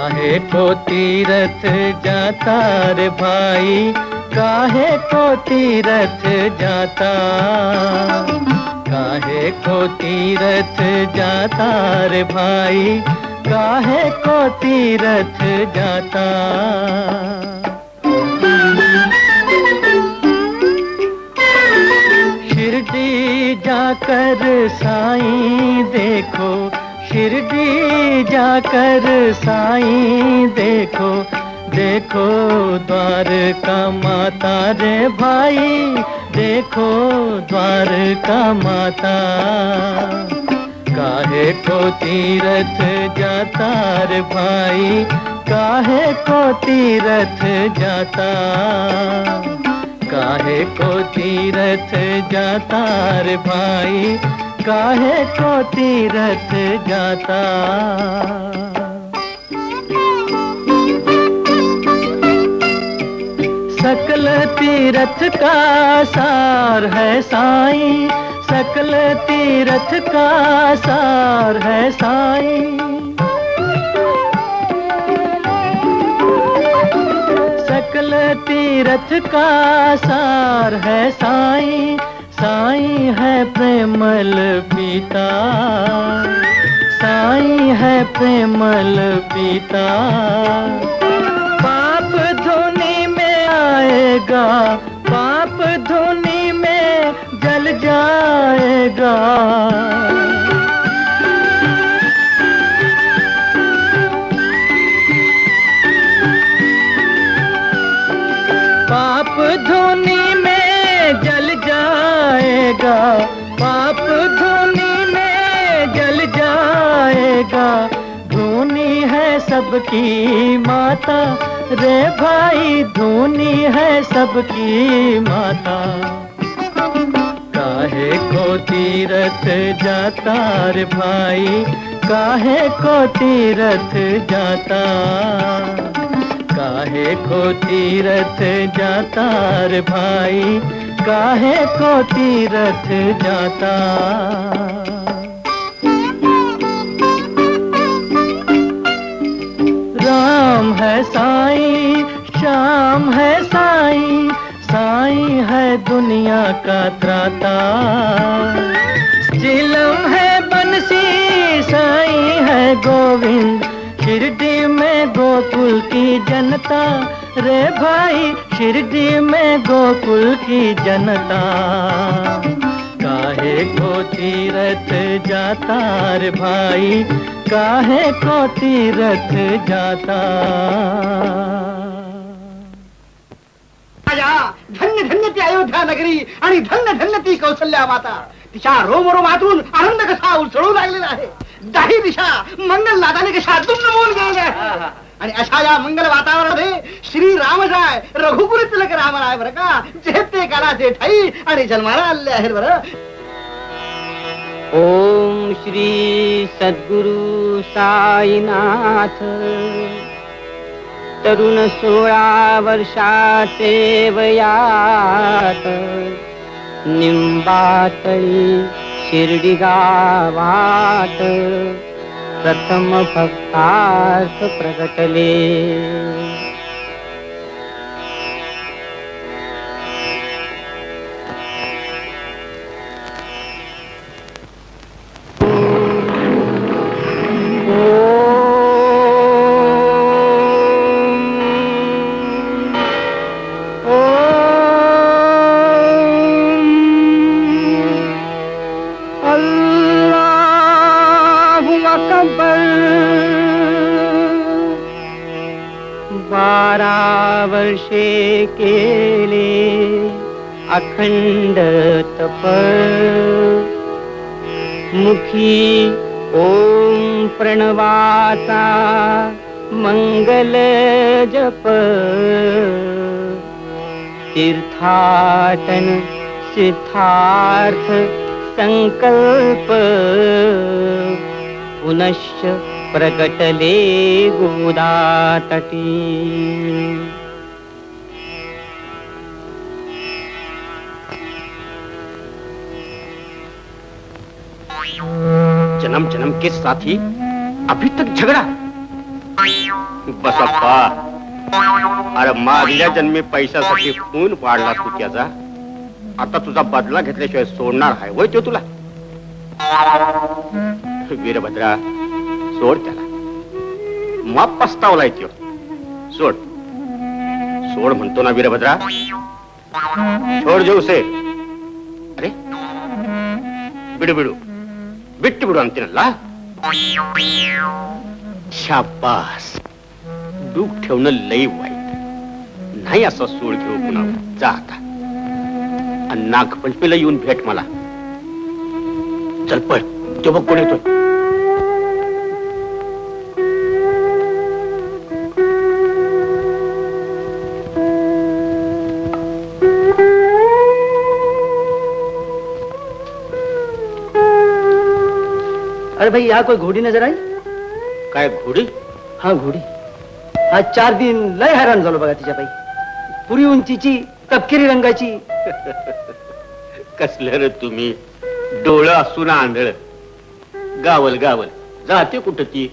काहे को तीरथ जाता रे भाई, काहे को तीरथ जाता, काहे को तीरथ जाता रे भाई, काहे को तीरथ जाता। शिरडी जाकर साईं देखो, शिरडी जाकर साईं देखो, देखो द्वारका माता रे भाई, देखो द्वारका माता। काहे को तीरथ जाता रे भाई, काहे को तीरथ जाता, काहे को तीरथ जाता रे भाई, काहे को तीरथ जाता। सकल तीरथ का सार है साईं, सकल तीरथ का सार है साईं, सकल तीरथ का सार है साईं, साईं है प्रेमल पीता, साईं है प्रेमल पीता। पाप धुनी में आएगा, पाप धुनी में जल जाएगा, पाप धुनी में जल जाएगा, पाप धुनी में जल जाएगा। धुनी है सबकी माता रे भाई, धुनी है सबकी माता। काहे को तीरथ जाता रे भाई, काहे को तीरथ जाता, काहे को तीरथ जाता रे भाई, काहे को तीरथ जाता। राम है साईं, श्याम है साईं, साईं है दुनिया का त्राता। चिलम है बंसी, साईं है गोविंद, शिरडी में गोकुल की जनता रे भाई, शिरडी में गोकुल की जनता। काहे को तीरथ जाता रे भाई, काहे को तीरथ जाता। धन्य धन्य ती अयोध्या नगरी आणि धन्य धन्य ती कौसल्या माता, तिच्या रोमरोमातून आनंद कसा उसळू लागलेला आहे। दाही दिशा मंगल नादाने कशा दुमदुमून गेल्या आहेत। आणि अशा या मंगल वातावरणामध्ये श्री रामजाय रघुकुल तिलक रामराय बरं का, जेते काला जेठाई आणि जन्माला आले आहेत बरं। ओम श्री सद्गुरु साईनाथ। तरुण 16 वर्षाचे वयात निंबातळी शिर्डी गावात प्रथम भक्तार्थ प्रगटले। वर्षे केले अखंड तप, मुखी ओम प्रणवाचा मंगल जप। तीर्थाटन सिद्धार्थ संकल्प, पुनश्च प्रगटले गोदातटी। जन्म जन्म के साथी, अभी तक झगड़ा। बसप्पा, अरे मागल्या जन्मी पैशासाठी खून पाडला तू त्याचा, आता तुझा बदला घेतल्याशिवाय सोडणार आहे वय तो तुला? वीरभद्रा, सोड त्याला, माप पस्तावलाय तो, सोड सोड म्हणतो ना वीरभद्रा, छोड देऊ से. अरे बिडू बिडू बिट्टू बिडू आणते ना. शाबास, दुःख ठेवणं लई वाईट नाही, असं सोड घेऊ पुन्हा. जा आता आणि नागपंचमीला येऊन भेट मला. चल पळ, तो बघ कोण येतोय. अरे भाई, यहाँ कोई घोड़ी नजर आई? काय घोडी? हाँ घोड़ी. आज 4 दिन लय हैराण झालो बघा तिच्या बाई. पुरी उंचीची, तपकिरी रंगाची. कसलं रे तुम्ही, डोळं असून आंधळ. गावल गावल जाते कुठं ती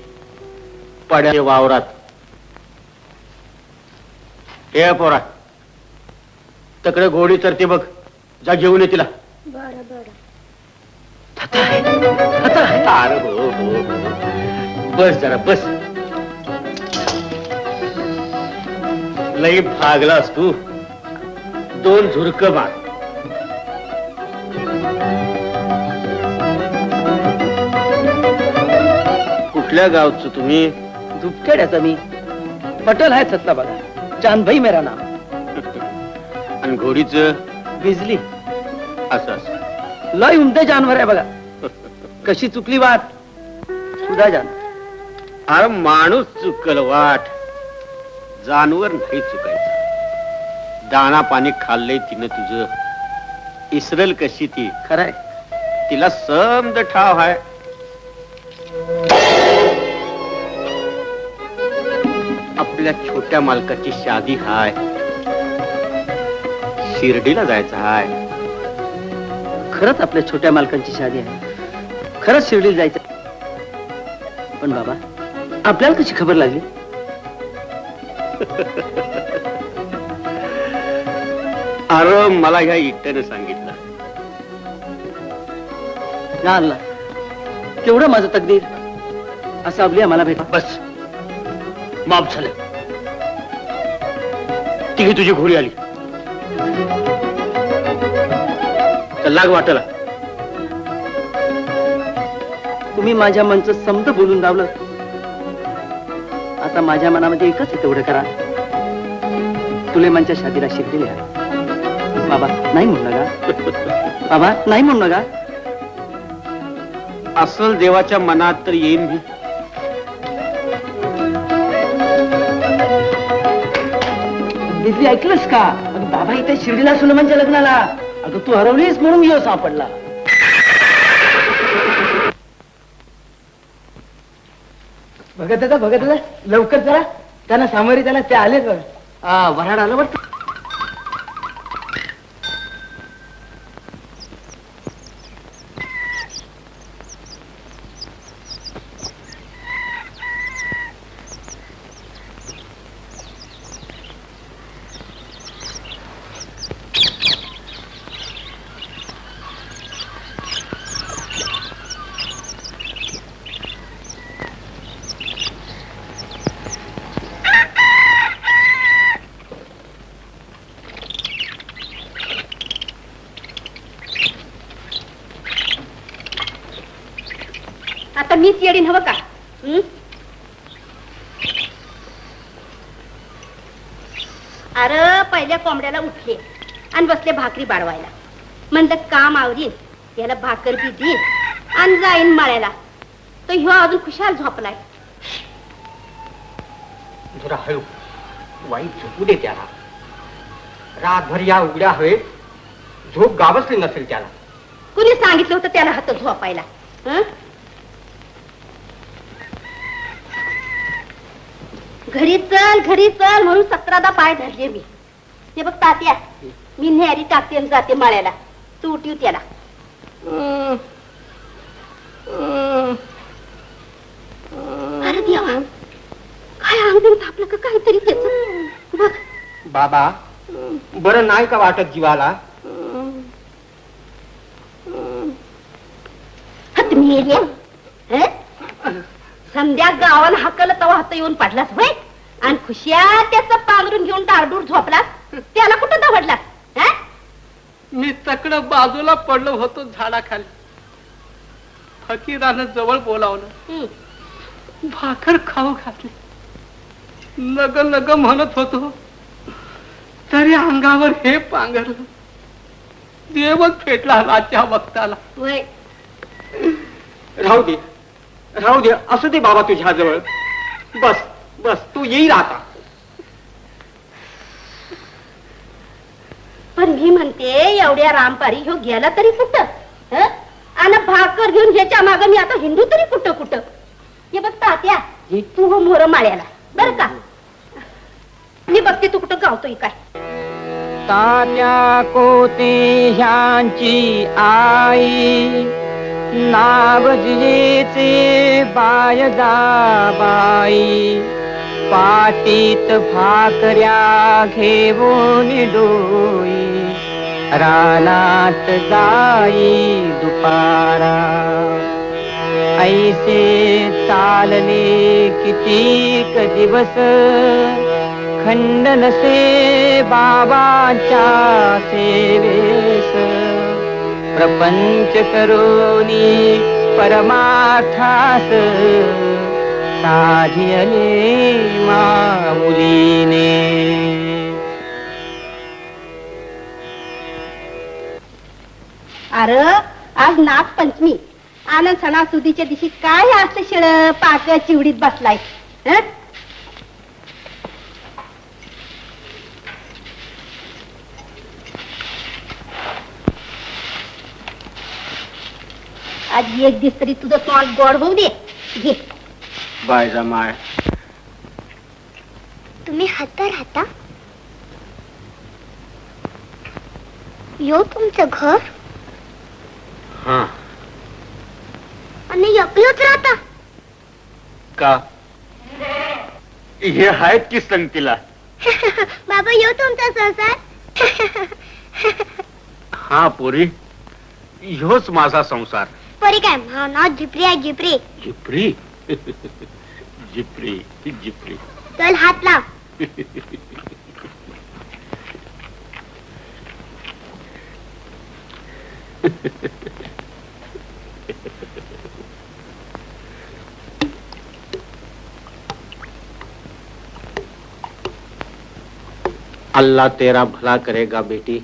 पड्या वावरात. हे पोरा, तकडे घोडी चरते बघ, जा घेऊन ये तिला. बरं बरं. अरे हो हो हो, बस जरा बस. लई भागलास तू, 2 झुरक मार. कुठल्या गावचं तुम्ही? दुपकेड्याचा मी. पटेल आहे थतला बघा, चांदभाई मेरा नाम. आणि घोडीचं? बिजली. असं असं लय उमदे जानवर आहे बघा. कशी चुकली वाट सुद्धा जाण. अरे माणूस चुकल वाट, जानवर नाही चुकायचं. दाना पाणी खाल्लंय तिनं तुझं, इसरल कशी ती? खरंय, तिला समज ठाव हाय. आपल्या छोट्या मालकाची शादी हाय, शिर्डीला जायचं हाय. खरंच आपल्या छोट्या मालकांची शादी आहे, खरंच शिर्डीला जायचं. पण बाबा, आपल्याला कशी खबर लागली? अरे मला ह्या इट्ट्याने सांगितलं. ना अल्ला, केवढं माझं तकदीर असं आपली आम्हाला भेटा. बस, माफ झालं. ती तुझी घोडी आली. चल लाग वाटला. तुम्ही माझ्या मनचं समज बोलून लावलं. आता माझ्या मनामध्ये एकच आहे, तेवढं करा. तुलेमानच्या शादीला शिकलेले आहे. बाबा नाही म्हणू नका, बाबा नाही म्हणू नका. असल देवाच्या मनात तर येईन भी. दिदी ऐकलंस का? अगं बाबा इथे शिर्डीला सुलेमानच्या लग्नाला. अगं तू हरवलीस म्हणून येऊ सापडला. बघत होता लवकर चला, त्यांना सामोरी त्याला ते आलेच बघ. वराड आलं बघ. आता मीच येडीन हवं का? अरे पहिल्या कोंबड्याला उठले आणि बसले भाकरी बाळवायला. म्हणलं काम आवरीन, याला भाकर बी देईन आणि जाईन माळ्याला. तो ह्यो अजून खुशाल झोपलाय. जरा हळू, वाईट झोपू दे त्याला. रातभर या उघड्या हवेत झोप गावसली नसेल त्याला. कुणी सांगितलं होतं त्याला हात झोपायला? घरी चल म्हणून 17दा पाय धरले मी. ते बघ तात्या, मी न्यारी टाकते आणि जाते माळ्याला. तू उठीव त्याला. अरे देवा, काय अंग बिन थापलं का काहीतरी त्याच बघ. बाबा बरं नाही का वाटत जीवाला? तुम्ही संध्या गावाला हाकल तवा हात येऊन पडलास होय आणि खुशिया त्याचं पांघरून घेऊन डारडूर झोपलास. त्याला कुठं दवडलास? मी तकडं बाजूला पडलो होतो झाडाखाली. फकीरानं जवळ बोलावलं, भाकर खाऊ घातली. लग लग म्हणत होतो तरी अंगावर हे पांघरलं. देवच फेटला रातच्या वक्ताला. होय राहू दे असू दे बाबा तुझ्या जवळ. बस बस तू येईल आता. पण मी म्हणते एवढ्या रामपारी ह्यो गेला तरी कुठं? आणि भाकर घेऊन ह्याच्या माग मी आता हिंदू तरी कुठं कुठं? हे बघ तात्या तू हो मोर माळ्याला बर का. मी बघते तू कुठं गावतोय काय. तात्या कोते ह्यांची आई नाव जिजेचे बाय जाबाई. पाटीत भाकऱ्या घेऊन डोई रानात जाई दुपारा. ऐसे चालले कितीक दिवस खंडन से बाबाच्या सेवेस. प्रपंच करोनी परमार्थास साधियले माऊलीने. अरे आज नागपंचमी आनंद सणासुदीच्या दिवशी काय असं शिळ पाक चिवडीत बसलाय? आज एक दिवस तरी तुझं तोंड गोड होऊ दे. घे. बाय जमाय. तुम्ही हाता राहता? यो तुमचं घर? हा आणि एकलंच राहता? का हे आहेत की संगतीला? बाबा यो तुमचा संसार? हा पोरी, ह्योच माझा संसार. परी काय म्हणा जिपरी आहे जिपरी. जिप्री जिप्री जिप्री. चल हात लाव. अल्लाह तेरा भला करेगा बेटी.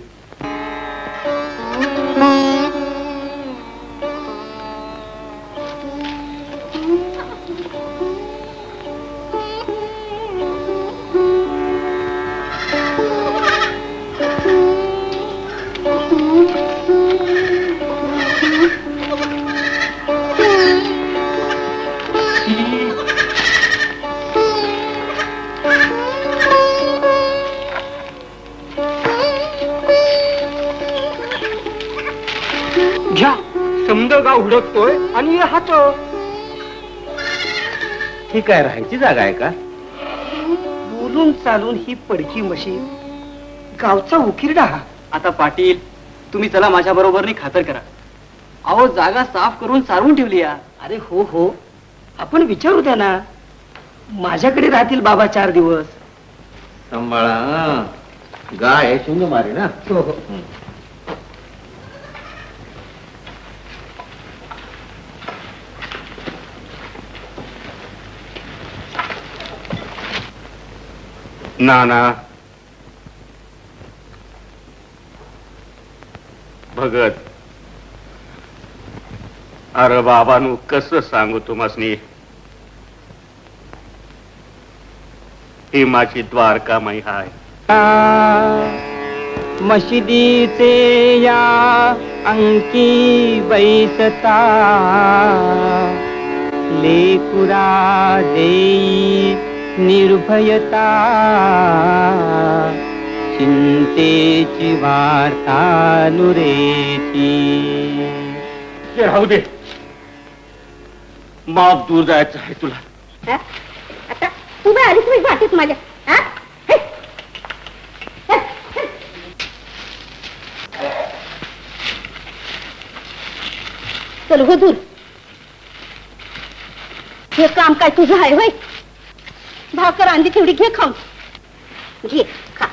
घ्या समद गाव हुडकतोय आणि हे हात. ही काय राहायची जागा आहे का? बोलून चालून ही पडकी मशीन गावचा उकिरडा हा. आता पाटील तुम्ही चला माझ्या बरोबर खातर करा. अहो जागा साफ करून सारवून ठेवली या. अरे हो हो आपण विचारू द्या ना. माझ्याकडे राहतील बाबा 4 दिवस. सांभाळा, गाय शिंग मारे ना. हो हो. नाना भगत, अरे बाबानू कसं सांगू तुम्हासनी. ही माझी द्वारका माई हाय. मशिदीचे या अंकी बैसता लेकुरा देई निर्भयता. चिंतेची वार्ता नुरेची. ते राहू दे, माप दूर जायचं आहे तुला. आता तू बाय आलीस मी वाटेत माझ्या हा? हे. हे. हे. चल हो दूर. हे काम काय तुझं आहे होय? भाकर आणली तेवढी घे खाऊन. घे खा.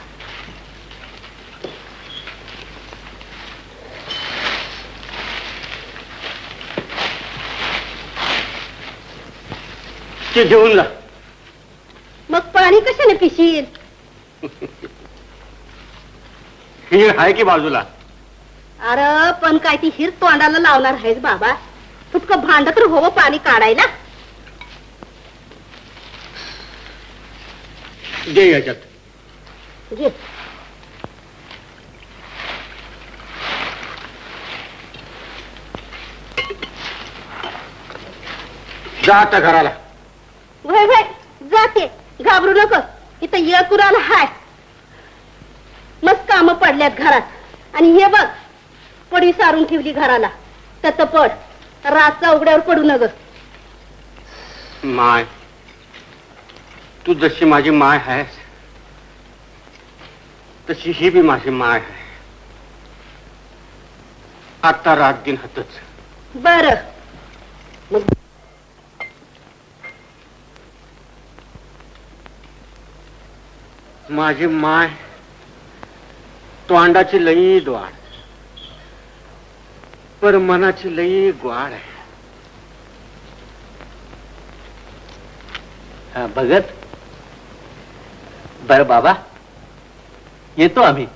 ते घेऊन जा. मग पाणी कशाने पिशील? हिर आहे की बाजूला. अरे पण काय ती हिर तोंडाला लावणार आहेस बाबा? तुटकं भांड तर हवं पाणी काढायला. दे याच्यात. घे. जा आता घराला. वय वय जाते. घाबरू नको. इथं ये कुराला हाय. मस्त काम पडल्यात घरात. आणि हे बघ पडी सारून ठेवली घराला. त्याच पड. रातचा उघड्यावर पडू नग. माय, तू जशी माझी माय आहेस तशी ही बी माझी माय आहे. आता रात दिन हातच. बर माझी माय तोंडाची लई द्वाड, पर मनाची लई ग्वाड आहे. भगत बर बाबा येतो आम्ही.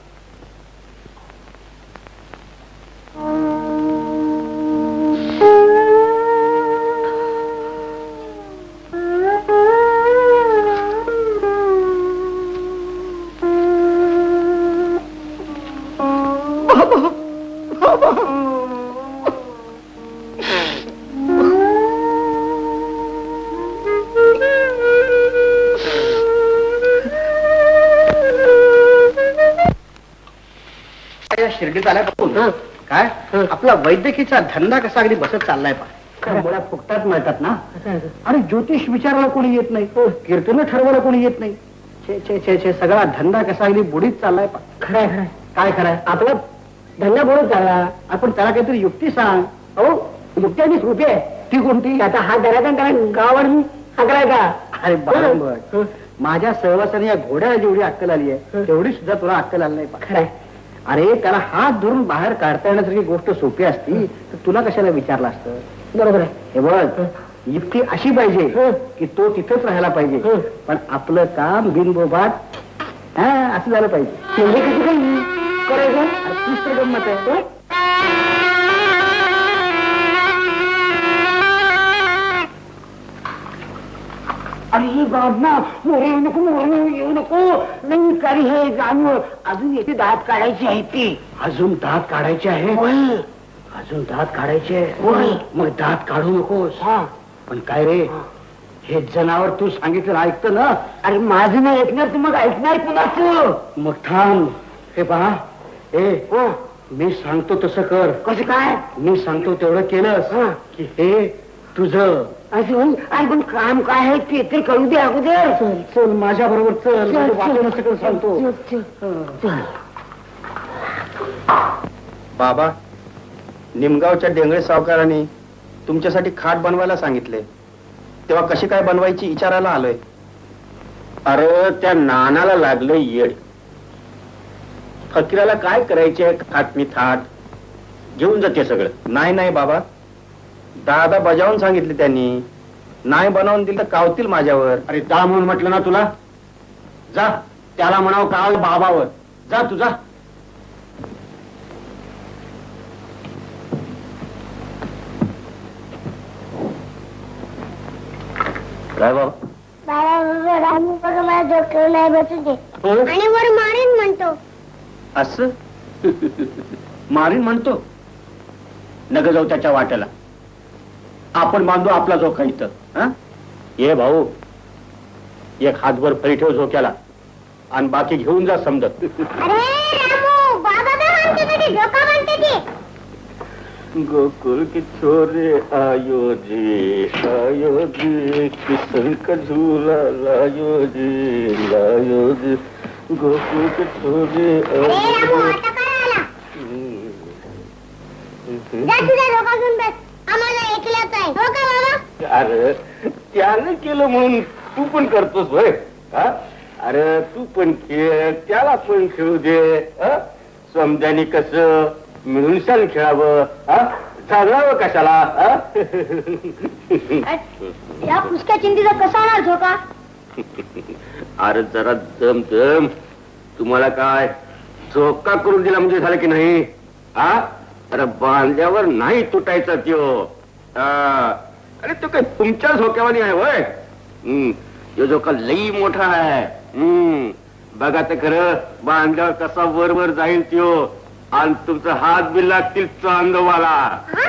शिर्डीत आलाय बघून काय आपला वैद्यकीचा धंदा कसा अगदी बसत चाललाय पा. मुळात फुकटात मिळतात ना. आणि ज्योतिष विचारायला कोणी येत नाही. कीर्तन ठरवायला कोणी येत नाही. छे छे छे छे सगळा धंदा कसा अगदी बुडीत चाललाय पा. खरंय खरंय. काय खरंय? आपला धंदा बुडत झाला. आपण त्याला काहीतरी युक्ती सांग. हो युक्ती आणि कृती आहे. ती कोणती? आता हा दराचा त्याला गावावर मी हाकलाय का? अरे बरोबर. माझ्या सहवासाने या घोड्याला जेवढी अक्कल आली आहे तेवढी सुद्धा तुला अक्कल आली नाही पा. खरंय. अरे त्याला हात धरून बाहेर काढता येण्यासारखी गोष्ट सोपी असती तर तुला कशाला विचारलं असतं? बरोबर आहे. हे बघ युक्ती अशी पाहिजे की तो तिथंच राहायला पाहिजे पण आपलं काम बिनबोबाट असं झालं पाहिजे. म्हणजे कसं काही करायचं? तीच तर गंमत आहे. अरे बाबा मोरे येऊ नको, मोरे येऊ नको. नाही काही हे जाणवं. अजून येते दात काढायची आहे ती. अजून दात काढायचे आहे? अजून दात काढायचे? मग दात काढू नकोस. पण काय रे हे जनावर तू सांगितलं ऐकतं ना? अरे माझं नाही ऐकणार तू मग ऐकणार कुणाचं? मग थांब. हे पहा मी सांगतो तसं कर. कसं काय? मी सांगतो तेवढं केलंस की हे तुझं. अजून पण काम काय आहे ते तर कळू दे अगोदर. चल चल माझ्या बरोबर चल. वाचून सगळं सांगतो. बाबा निमगावच्या डेंगळे सावकारांनी तुमच्यासाठी खाट बनवायला सांगितले. तेव्हा कशी काय बनवायची विचारायला आलोय. अरे त्या नानाला लागलं येड. फकीराला काय करायचे खाट मी थाट घेऊन जाते सगळं. नाही नाही बाबा दादा बजावून सांगितले त्यांनी. नाही बनवून दिलं तर कावतील माझ्यावर. अरे जा म्हणून म्हटलं ना तुला. जा त्याला म्हणावं काव बाबावर. जा तुझा. काय बाबा? मला डॉक्टर नाही बसू दे. आणि वर मारेन म्हणतो. असं मारीन म्हणतो. नग जाऊ त्याच्या वाट्याला. आपण बांधू आपला झोका इथं. ये भाऊ एक हातभर फरी ठेव झोक्याला आणि बाकी घेऊन जा समजत. अरे रामू बाबा काय म्हणते ते? डोका म्हणते ते. गोकुल के छोरे आयो जी किशन का झूला लायो जी गोकुल के छोरे आयो आता काय आला जा तुझ्या झोका घेऊन बस आम्हाला एकल्याच आहे हो का बाबा अरे त्याने केलं म्हणून तू पण करतोस होय हा? अरे तू पण खेळ त्याला पण खेळू दे हा? समजानी कस मिळून सण खेळावं हा? चालवावं कशाला हा? या फुसक्या चिंधीचा कसा होणार झोका अरे जरा दम दम तुम्हाला काय झोका करून दिला म्हणजे झालं की नाही हा? अरे बांधल्यावर नाही तुटायचा त्यो हा. अरे तो काय तुमच्या झोक्यावानी आहे होय तो झोका लई मोठा आहे बघा ते खरं बांधल्यावर कसा वर वर जाईल त्यो आणि तुमचा हात बी लागतील चांदोबाला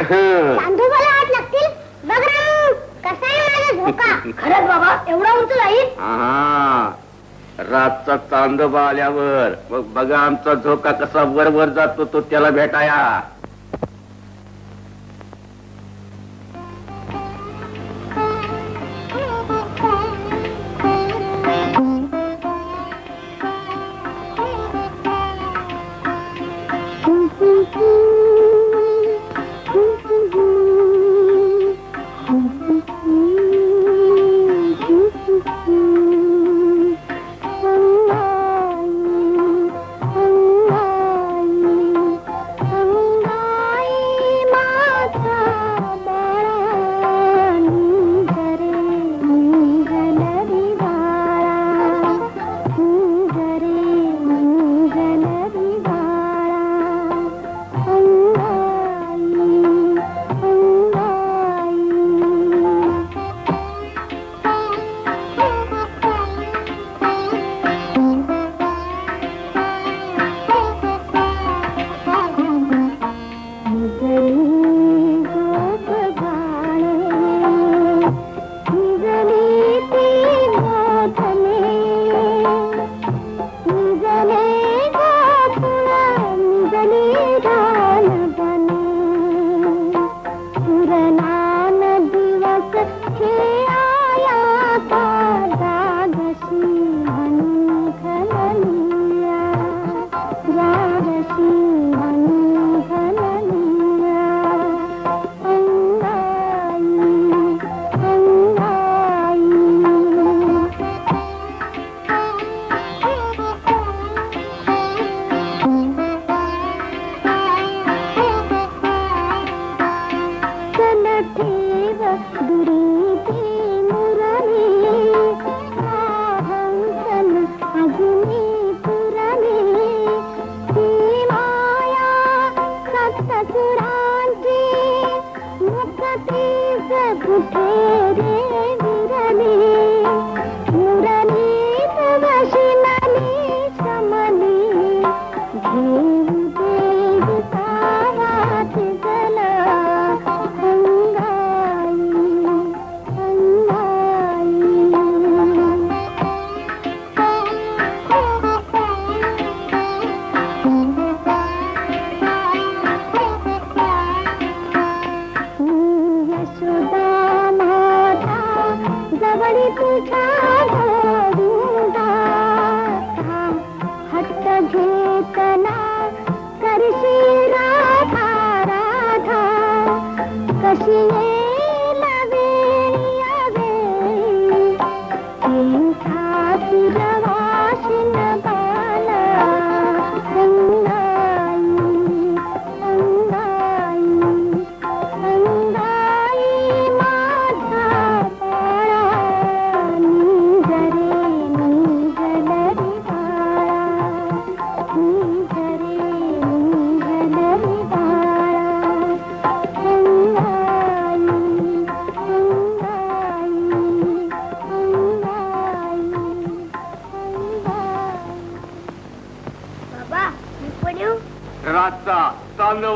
चांदोबाला हात लागतील बघ रामू कसा आहे माझा झोका खरंच बाबा एवढा उंच जाईल हा रातचा चांदोबा आल्यावर मग बघा आमचा झोका कसा वर वर जातो तो त्याला भेटाया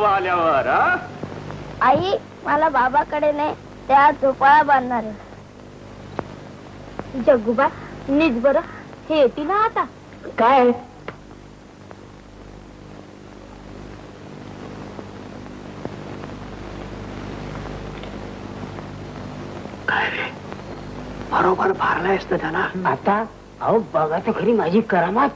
आल्यावर आई मला बाबाकडे नाही त्या झोपाळा बांधणार जग्गूबा नीट बरं हे येतील ना आता काय बरोबर भारलायस ना त्याला. आता अहो बघा तर खरी माझी करामात.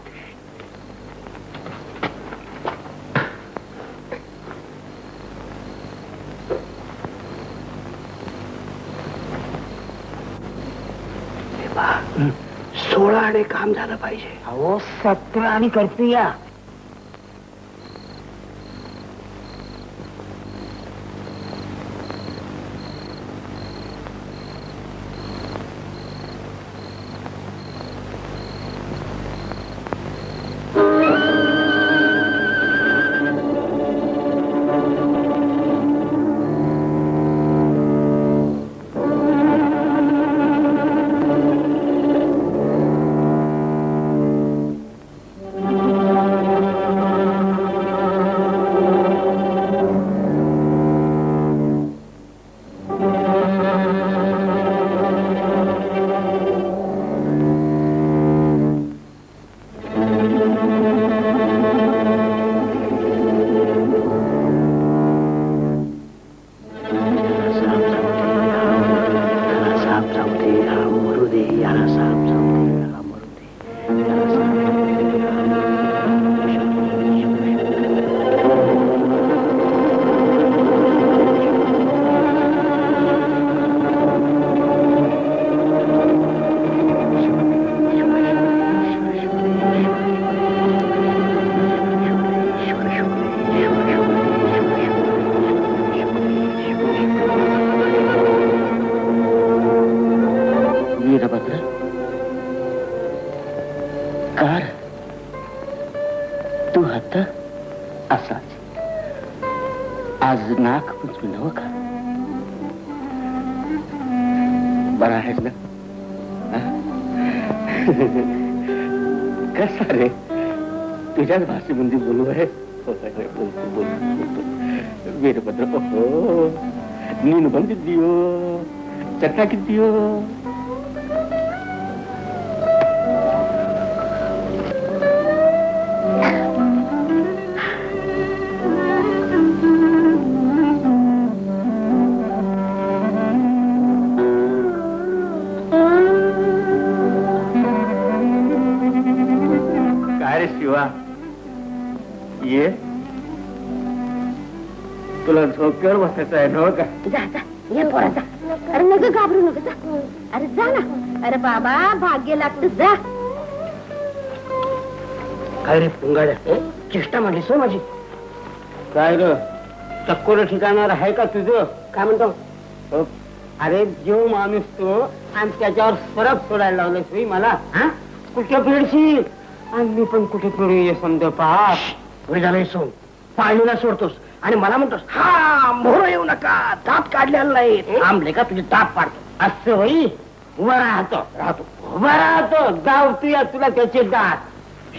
हे पहा, 16 आणे काम झालं पाहिजे. अहो 17 आणि करते या. वीरभद्र कार तू आता असाच आज नागपंचमी नव का? बरा आहेस ना? कसा रे तुझ्याच भाषेमध्ये बोलू आहे. बोलतो वीरभद्र हो नीन बंद दियो चक्का की दियो. शिवा ये तुला झोक्यावर बसायचं आहे ना का? जा जा ये पोरा जा. अरे नका घाबरू नका जा. अरे जा ना. अरे बाबा भाग्य लागतं जा. काय रे पुंगाड्या चेष्टा म्हणलीस हो माझी? काय र चक्कोर ठिकाणार आहे का तुझं? काय म्हणतो? अरे जो माणूस तो आणि त्याच्यावर सरप सोडायला लावलंस मला. हा कुठं पिरशी आणि मी पण कुठे पिढी ये समजा पाप झालंय सोन पाळणीला सोडतोस आणि मला म्हणतोस हा मोहर येऊ नका, दात काढलेला नाही. थांबले का तुझे ताप पाडतो असं होई. उभा राहतो उभा राहतो गावतूया तुला त्याचे दात.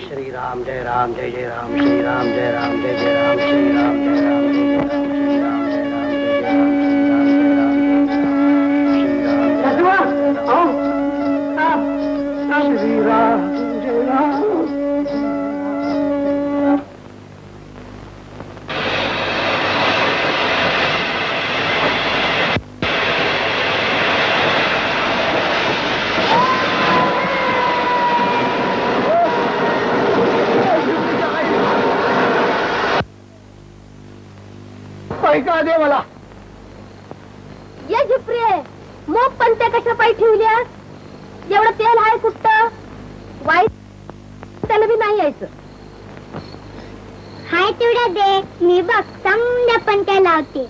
श्रीराम जय राम जय जय राम श्रीराम जय राम जय जय राम श्रीराम जय राम जय जय राम श्रीराम जय राम जय जय राम श्रीराम जय राम. पैका दे मला. ये झुपरे मग पण त्या कशा पाय ठेवल्या? एवढं तेल आहे कुठं? वाईट त्याला बी नाही यायचं. हाय तेवढा दे, मी बघ समजा पण काय लावते.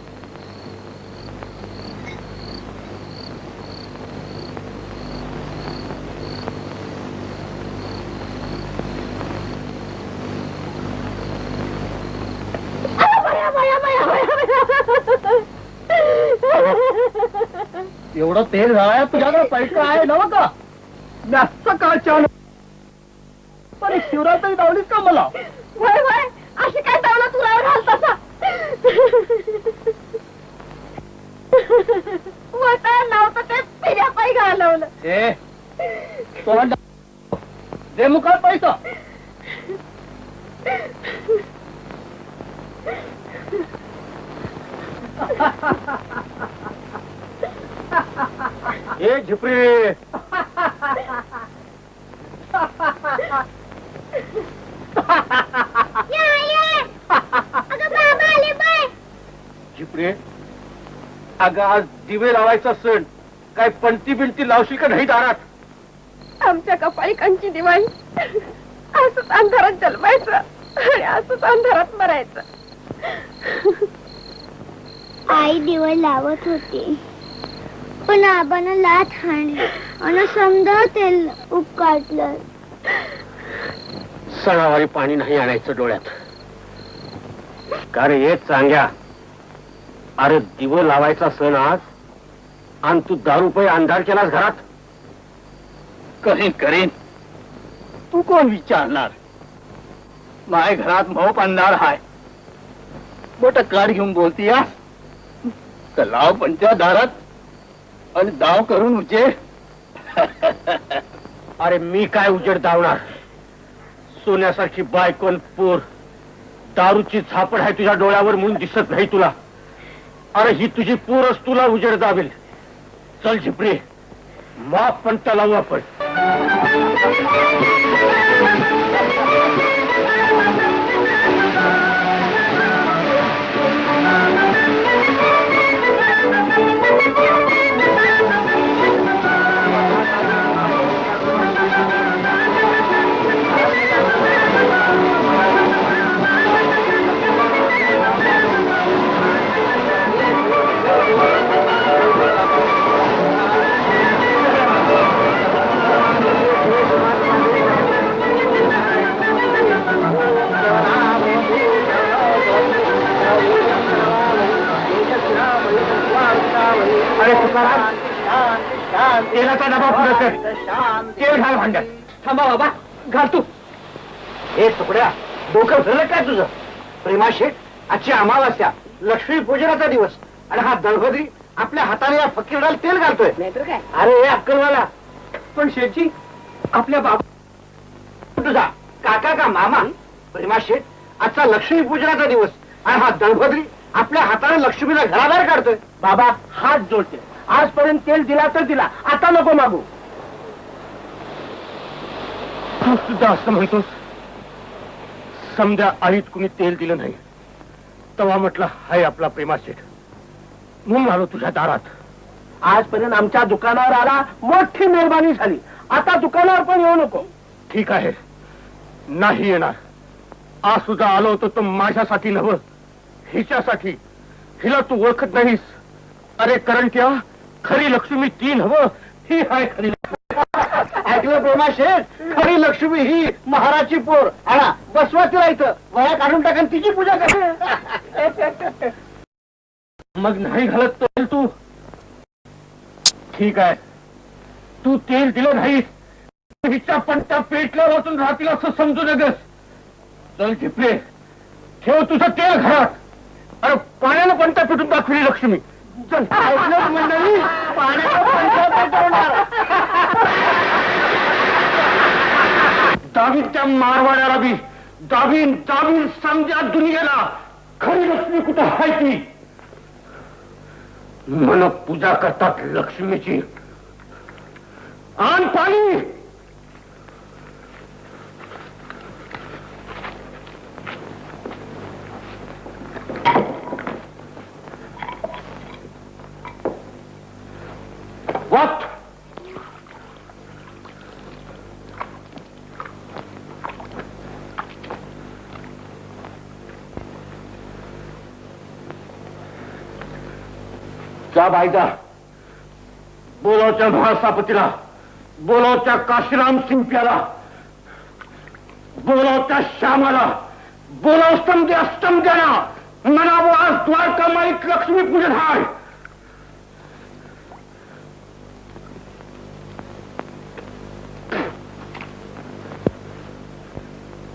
एवढं तेल झालाय तुझ्याकडे पैसा आहे नव का? जास्त काळ चालू पण शिवरात्री दावलीस का मला? वय वय अशी काय चावला तुला घालतासा? नव्हतं ते पिऱ्या पाय घालवलं. दे मुखात पैसा. ए झुपरे अगं बाबा आले बाय. झिपरे, अगं आज दिवे लावायचा सण, काय पंती बिंती लावशील का नाही दारात? आमच्या कपाळिकांची दिवाळी असंच अंधारात जन्मायचं आणि असंच अंधारात मरायचं. आई दिवस लावत होती पण आबानं लाथ हाणली आणि समजा तेल उपकाटलं. सणावारी पाणी नाही आणायचं डोळ्यात. का रे ये चांग्या, अरे दिवं लावायचा सण आज आणि तू दारू पे अंधार केलास घरात. करीन करीन, तू कोण विचारणार? माय घरात मऊ अंधार हाय. मोठं काढ घेऊन बोलती या. लाव पंच्या दारात आणि दाव करून उजेड. अरे मी काय उजेड दावणार? सोन्यासारखी बायकोन पोर, दारूची झापड आहे तुझ्या डोळ्यावर म्हणून दिसत नाही तुला. अरे ही तुझी पोरच तुला उजेड दावेल. चल झिपरी, माप पण लावू आपण. अरे तुकाराम, तेलाचा डबा पुढे कर. तेल घाल भांड्यात. थांबा बाबा, घाल तू. हे तुकड्या, डोकं झालं काय तुझं? प्रेमा शेठ, आजची अमावास्या, लक्ष्मी पूजनाचा दिवस, आणि हा दळभद्री आपल्या हाताने या फकीरडाला तेल घालतोय. नाहीतर काय? अरे हे अक्कलवाला. पण शेठजी, आपल्या बाबा तुझा काका का मामा? प्रेमा शेठ, आजचा लक्ष्मी पूजनाचा दिवस आणि हा दळभद्री आपल्या हाताने लक्ष्मीला घराबाहेर काढतोय. बाबा हात जोडते. आजपर्यंत तेल दिला तर दिला, आता नको मागू. तू सुद्धा असं म्हणतोस? समजा आईत कुणी तेल दिलं नाही तेव्हा म्हटलं हाय आपला प्रेमा शेठ म्हणून आलो तुझ्या दारात. आजपर्यंत आमच्या दुकानावर आला, मोठी मेहरबानी झाली. आता दुकानावर पण येऊ नको. ठीक आहे, नाही येणार. आज सुद्धा आलो होतो तो माझ्यासाठी नव्ह, हिच्यासाठी. हिला तू ओळखत नाहीस. अरे करंट्या, खरी लक्ष्मी ती नव्ह, ही हाय खरी. ऐकलं प्रेमा शेठ? खरी लक्ष्मी ही महाराजची पोर. आणा बसवा तिला इथं, वया काढून टाका तिची पूजा कर. मग नाही घालत तेल तू? ठीक आहे, तू तेल दिलं नाहीस, हिच्या पंटा पेटल्या वाचून राहतील असं समजू नगस. चल झिपरे, ठेव तुझं तेल घरात. अरे पाण्यानं पंटा पेटून दाखवली लक्ष्मी. चल. ऐकलं मंडळी, पाण्यानं पंटा पेटवणार. दाबीन त्या मारवाड्याला बी, दाबीन दाबीन समजा दुनियेला खरी लक्ष्मी कुठं आहे ती. मन पूजा करतात लक्ष्मीची. आण पाणी. What? जा बायजा, बोलाव त्या महासापतीला, बोलाव त्या काशीराम सिंप्याला, बोलाव त्या श्यामाला, बोलाव स्तंभ्याला. म्हणावं आज द्वारका माईत लक्ष्मी पूजन हाय.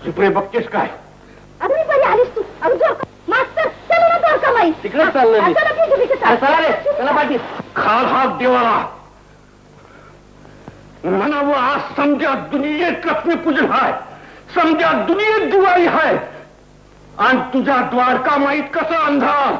झिपरे बघतेस काय? अगदी बरी आलीस तू. अगदी मास्तर चल ना द्वारका माई. तिकडे चाललं मी. चला की तुम्ही चला पाठी. खाल हाक देवाला. म्हणावं आज समजा दुनियेत लक्ष्मी पूजन हाय, समजा दुनियेत दिवाळी हाय, आणि तुझ्या द्वारका माईत कसं अंधार.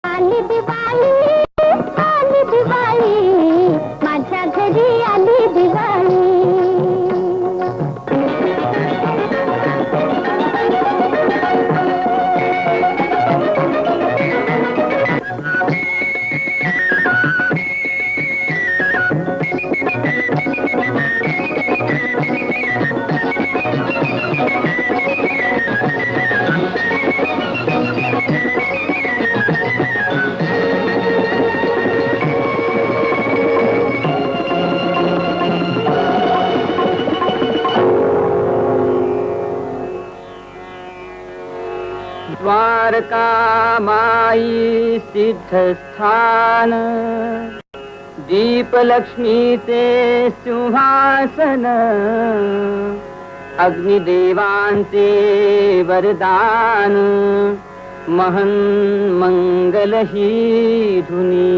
आली दिवाळी, आली दिवाळी, माझ्या घरी आली दिवाळी. द्वारका माई सिद्धस्थान, दीपलक्ष्मीचे सिंहासन, अग्निदेवांचे वरदान, महन मंगल ही धुनी.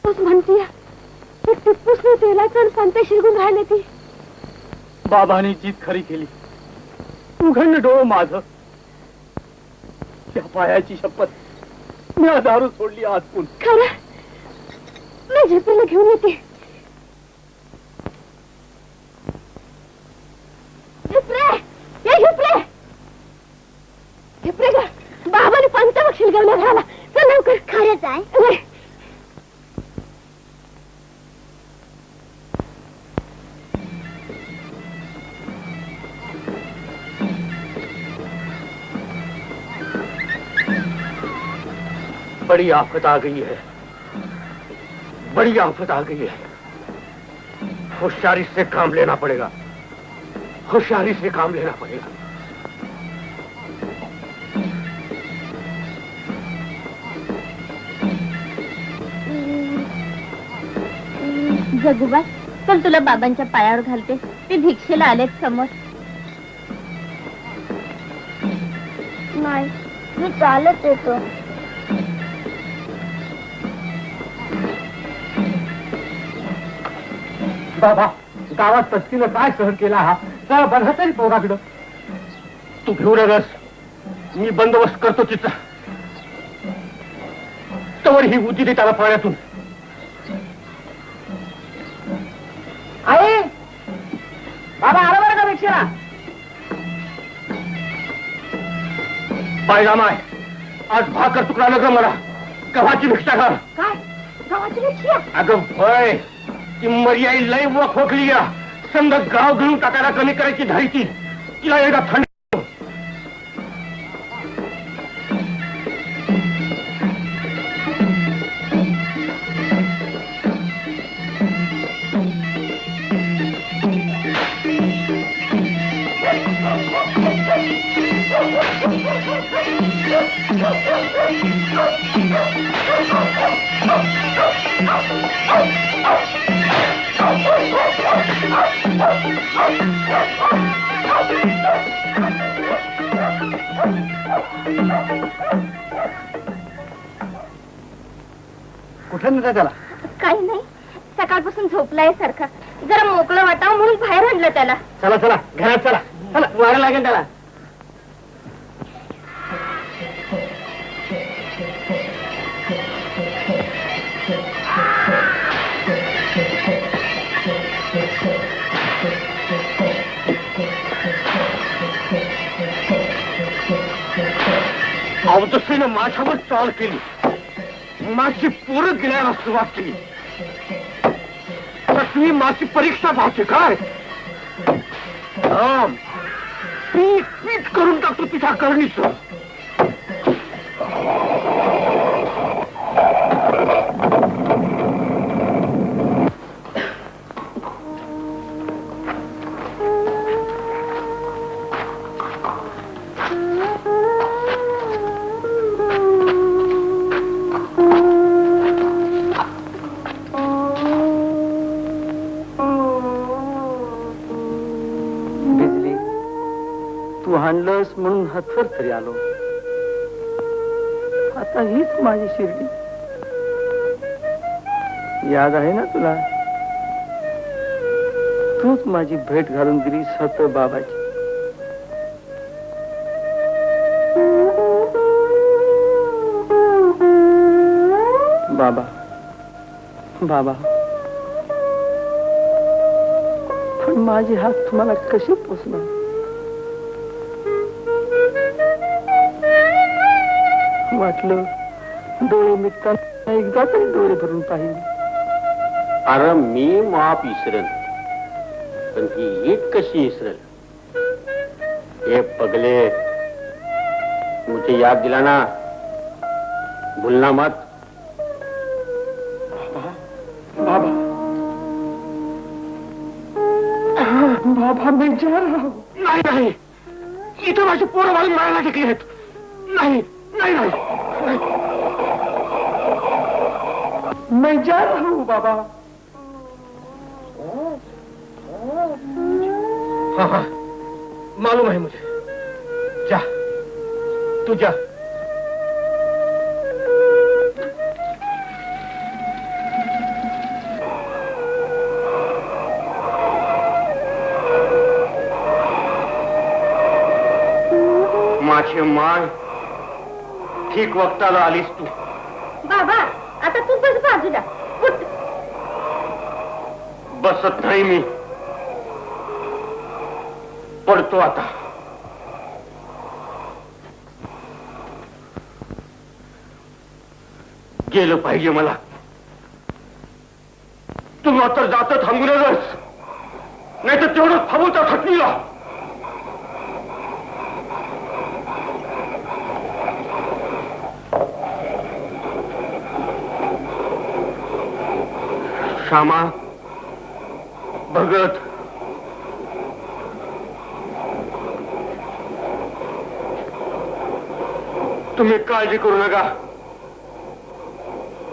म्हणतीय टिप्पूसने तेलाचं संत शिरगून राहिले ती. बाबांनी जीत खरी केली. उघड डोळ माझं. या पायाची शपथ, मी दारू सोडली आजपून. खरं मी झेपरीला घेऊन येते. झेपरे ग, बाबाने पंचवक्षील घेऊन राहिला. चल लवकर. खरंच आहे. बड़ी आफत आ गई है, बड़ी आफत आ गई है. होशियारी से काम लेना पड़ेगा, होशियारी से काम लेना पड़ेगा. जगूबा, चल तुला बाबांच्या पायावर घालते. ते भिक्षेला आलेत समोर. नाही, मी चालत येतो. बाबा, गावात तस्तीनं काय सहन केला हा. जरा बघा तरी पोराकडं. तू घेऊ नगस, मी बंदोबस्त करतो तिचा. तवर ही उदी दे त्याला पाण्यातून. आहे बाबा, आला बरं का भिक्षेला. बायगाम आहे, आज भाकर तुकडा नगर मला. गव्हाची भिक्षा घाल. काय गावाची भिक्षा? अगं होय, ती मर्याई लय व खोकली या. समजा गाव घेऊन टाकायला कमी करायची धायची. तिला एकदा थंड. कुठे नेता त्याला? काही नाही, सकाळपासून झोपलाय सारखा. जरा मोकळं वाटावं म्हणून बाहेर आणलं त्याला. चला चला, घरात चला. चला, वारं लागेल त्याला. अवदसेनं माझ्यावर चाल केली. माझी पोरं गिळायला सुरुवात केली. तर तुम्ही माझी परीक्षा पाहते काय? पीठ पीठ करून टाकतो तुझ्या करणीचं. तू हाणलंस म्हणून हातभर तरी आलो. आता हीच माझी शिर्डी. याद आहे ना तुला? तूच माझी भेट घालून दिली सत बाबाची. बाबा बाबा, पण माझे हात तुम्हाला कसे पोचणार? वाटलं डोळे मिटताना एकदा तरी डोळे भरून पाहिजे. अरे मी माप इसरल, पण ही ईट कशी इसरल? हे पगले, मुझे याद दिलाना, भूलना मत. बाबा बाबा, मैं जा रहा हूं. नाही नाही, इथं माझी पोरं घालून मारायला टिकली आहेत. नाही नाही नाही, मैं जा रहा हूं बाबा. हाँ हाँ, मालूम है मुझे. जा, तू जा. माझी माय, ठीक वक्ताला आलीस तू. बाबा आता तू बस बाजूला. उठ. बसत नाही मी, पडतो आता. गेलं पाहिजे मला. तू मात्र जात थांबूनच, नाही तर तेवढं थांबवता खटणीला. श्यामा, भगत, तुम्ही काळजी करू नका.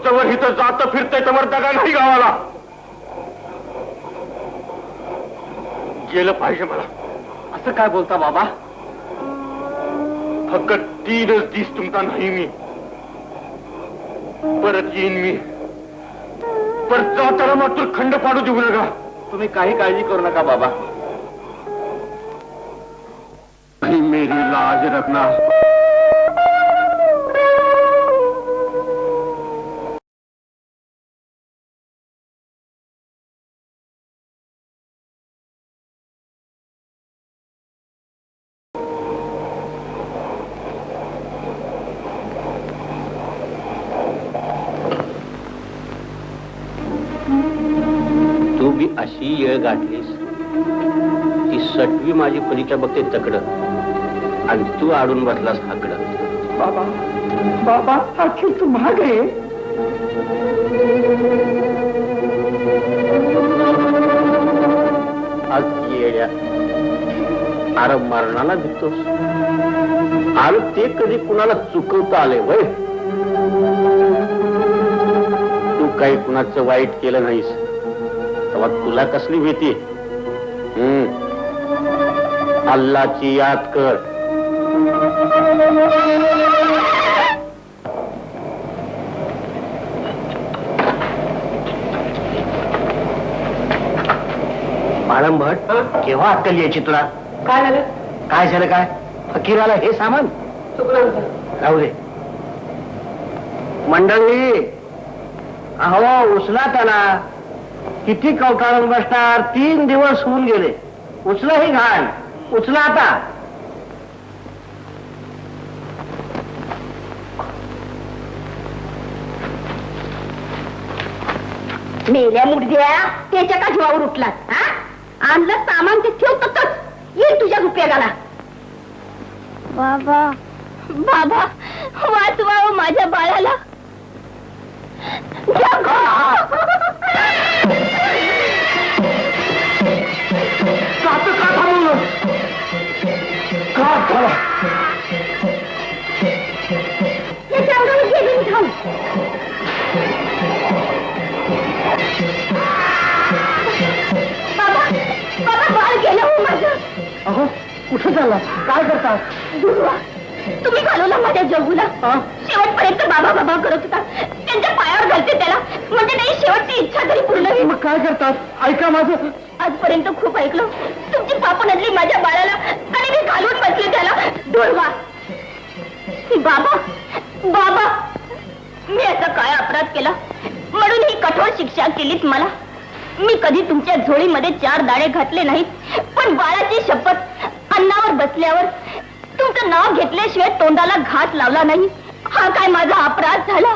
जवळ इथं जात फिरतंय तवर दगा नाही गावाला. गेलं पाहिजे मला. असं काय बोलता बाबा? फक्त 3 दिवस तुमचा नाही मी. परत येईन मी. परत जाताना मात्र खंड पाडू देऊ नका. तुम्ही काही काळजी करू नका बाबा. मेरी लाज रखना. तू बी अशी येळ गाठलीस. ती सटवी माझी परीच्या बघते तकडं, आणि तू आडून बसलास हाकडं. बाबा बाबा, आखिर तू महाग आहे. आज येड्या, अरे मरणाला भितोस. अरे ते कधी कुणाला चुकवता आले वय? तू काही कुणाचं वाईट केलं नाहीस, तेव्हा तुला कसली भीती? अल्लाची याद कर. मॅडम भट, केव्हा अक्कल यायची तुला? काय झालं? काय झालं काय? फकीराला हे सामान राहू दे. मंडळी, अहो उचला त्याला. किती कवटाळून बसणार? 3 दिवस होऊन गेले. उचला ही घाण, उचला आता. मेल्या मुडद्या, त्याच्या का जीवावर उठलात? हा, आणलं सामान ते ठेवतच येईल तुझ्या उपयोगाला. बाबा बाबा वाचवा माझ्या बाळाला. बाबा बाबा, बाळ गेलं हो माझं. अहो, कुठं झाला? काय करतात? दुर्वा, तुम्ही घालवला माझ्या जगूला. शेवटपर्यंत बाबा बाबा करत होता. त्यांच्या पायावर घालते त्याला, म्हणजे नाही शेवटची इच्छा तरी पूर्ण होईल. मग काय करतात? ऐका माझं. आजपर्यंत खूप ऐकलं तुमची पापनडली माझ्या बाळाला आणि मी घालून बसले त्याला. डोळवा बाबा बाबा, मी असा काय अपराध केला म्हणून ही कठोर शिक्षा केलीत मला? मी कधी तुमच्या झोळीमध्ये 4 दाणे घातले नाहीत, पण बाळाची शपथ, अन्नावर बसल्यावर तुमचं नाव घेतल्याशिवाय तोंडाला घास लावला नाही. हा काय माझा अपराध झाला?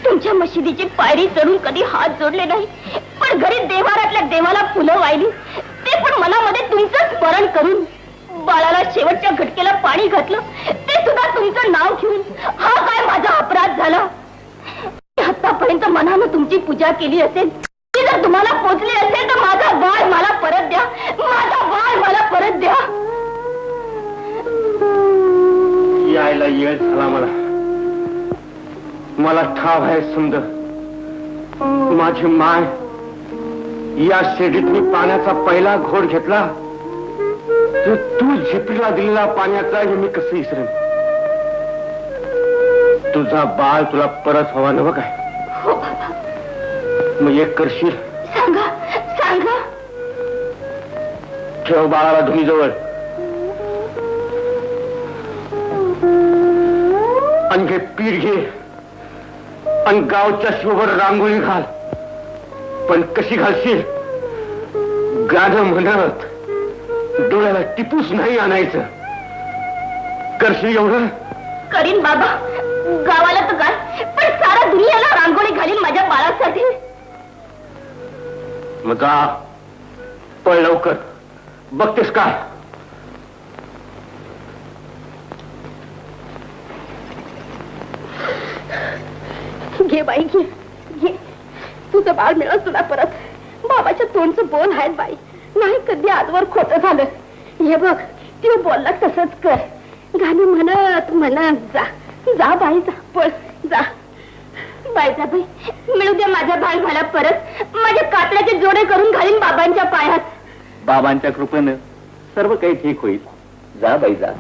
तुमच्या मशिदीची पायरी चढून कधी हात जोडले नाही, पण घरी देवारातल्या देवाला फुलं वाहिली, ते पण मनामध्ये तुमचं स्मरण करून. बाळाला शेवटच्या घटकेला पाणी घातलं, ते सुद्धा तुमचं नाव घेऊन. हा काय माझा अपराध झाला? आतापर्यंत मनानं तुमची पूजा केली असेल, ती जर तुम्हाला पोचली असेल तर माझा बाळ मला परत द्या, माझा बाळ मला परत द्या. यायला येळ झाला मला ठाव आहे सुंदर. माझी माय या शेडीत मी पाण्याचा पहिला घोट घेतला, तर तू झिपरीला दिलेला पाण्याचा हे मी कसं विसरेन? तुझा बाळ तुला परत हवा नवं काय? हो बाबा. मग एक करशील? सांगा सांगा. ठेव बाळाला धुनीजवळ आणि घे पीठ घे आणि गावच्या शिववर रांगोळी घाल. पण कशी घालशील? गाणं म्हणत, डोळ्याला टिपूस नाही आणायचं. करशील एवढं? करीन बाबा, गावाला तर काय, पण सारा दुनियाला रांगोळी घालीन माझ्या बाळासाठी. मग जा, पळ लवकर. बघतेस का? घे बाई घे घे, तुझं बाळ मिळत तुला परत. बाबाच्या तोंडचं बोल आहेत बाई, नाही कधी आजवर खोटं झालं. हे बघ, ती बोलला तसंच कर. गाणं म्हणत म्हणत जा जा बाई, जा पळ जा. बाईचा बाई, मिळू द्या माझ्या बाळ मला परत. माझ्या कातड्याचे जोडे करून घालीन बाबांच्या पायात. बाबांच्या कृपेनं सर्व काही ठीक होईल. जा बाई जा.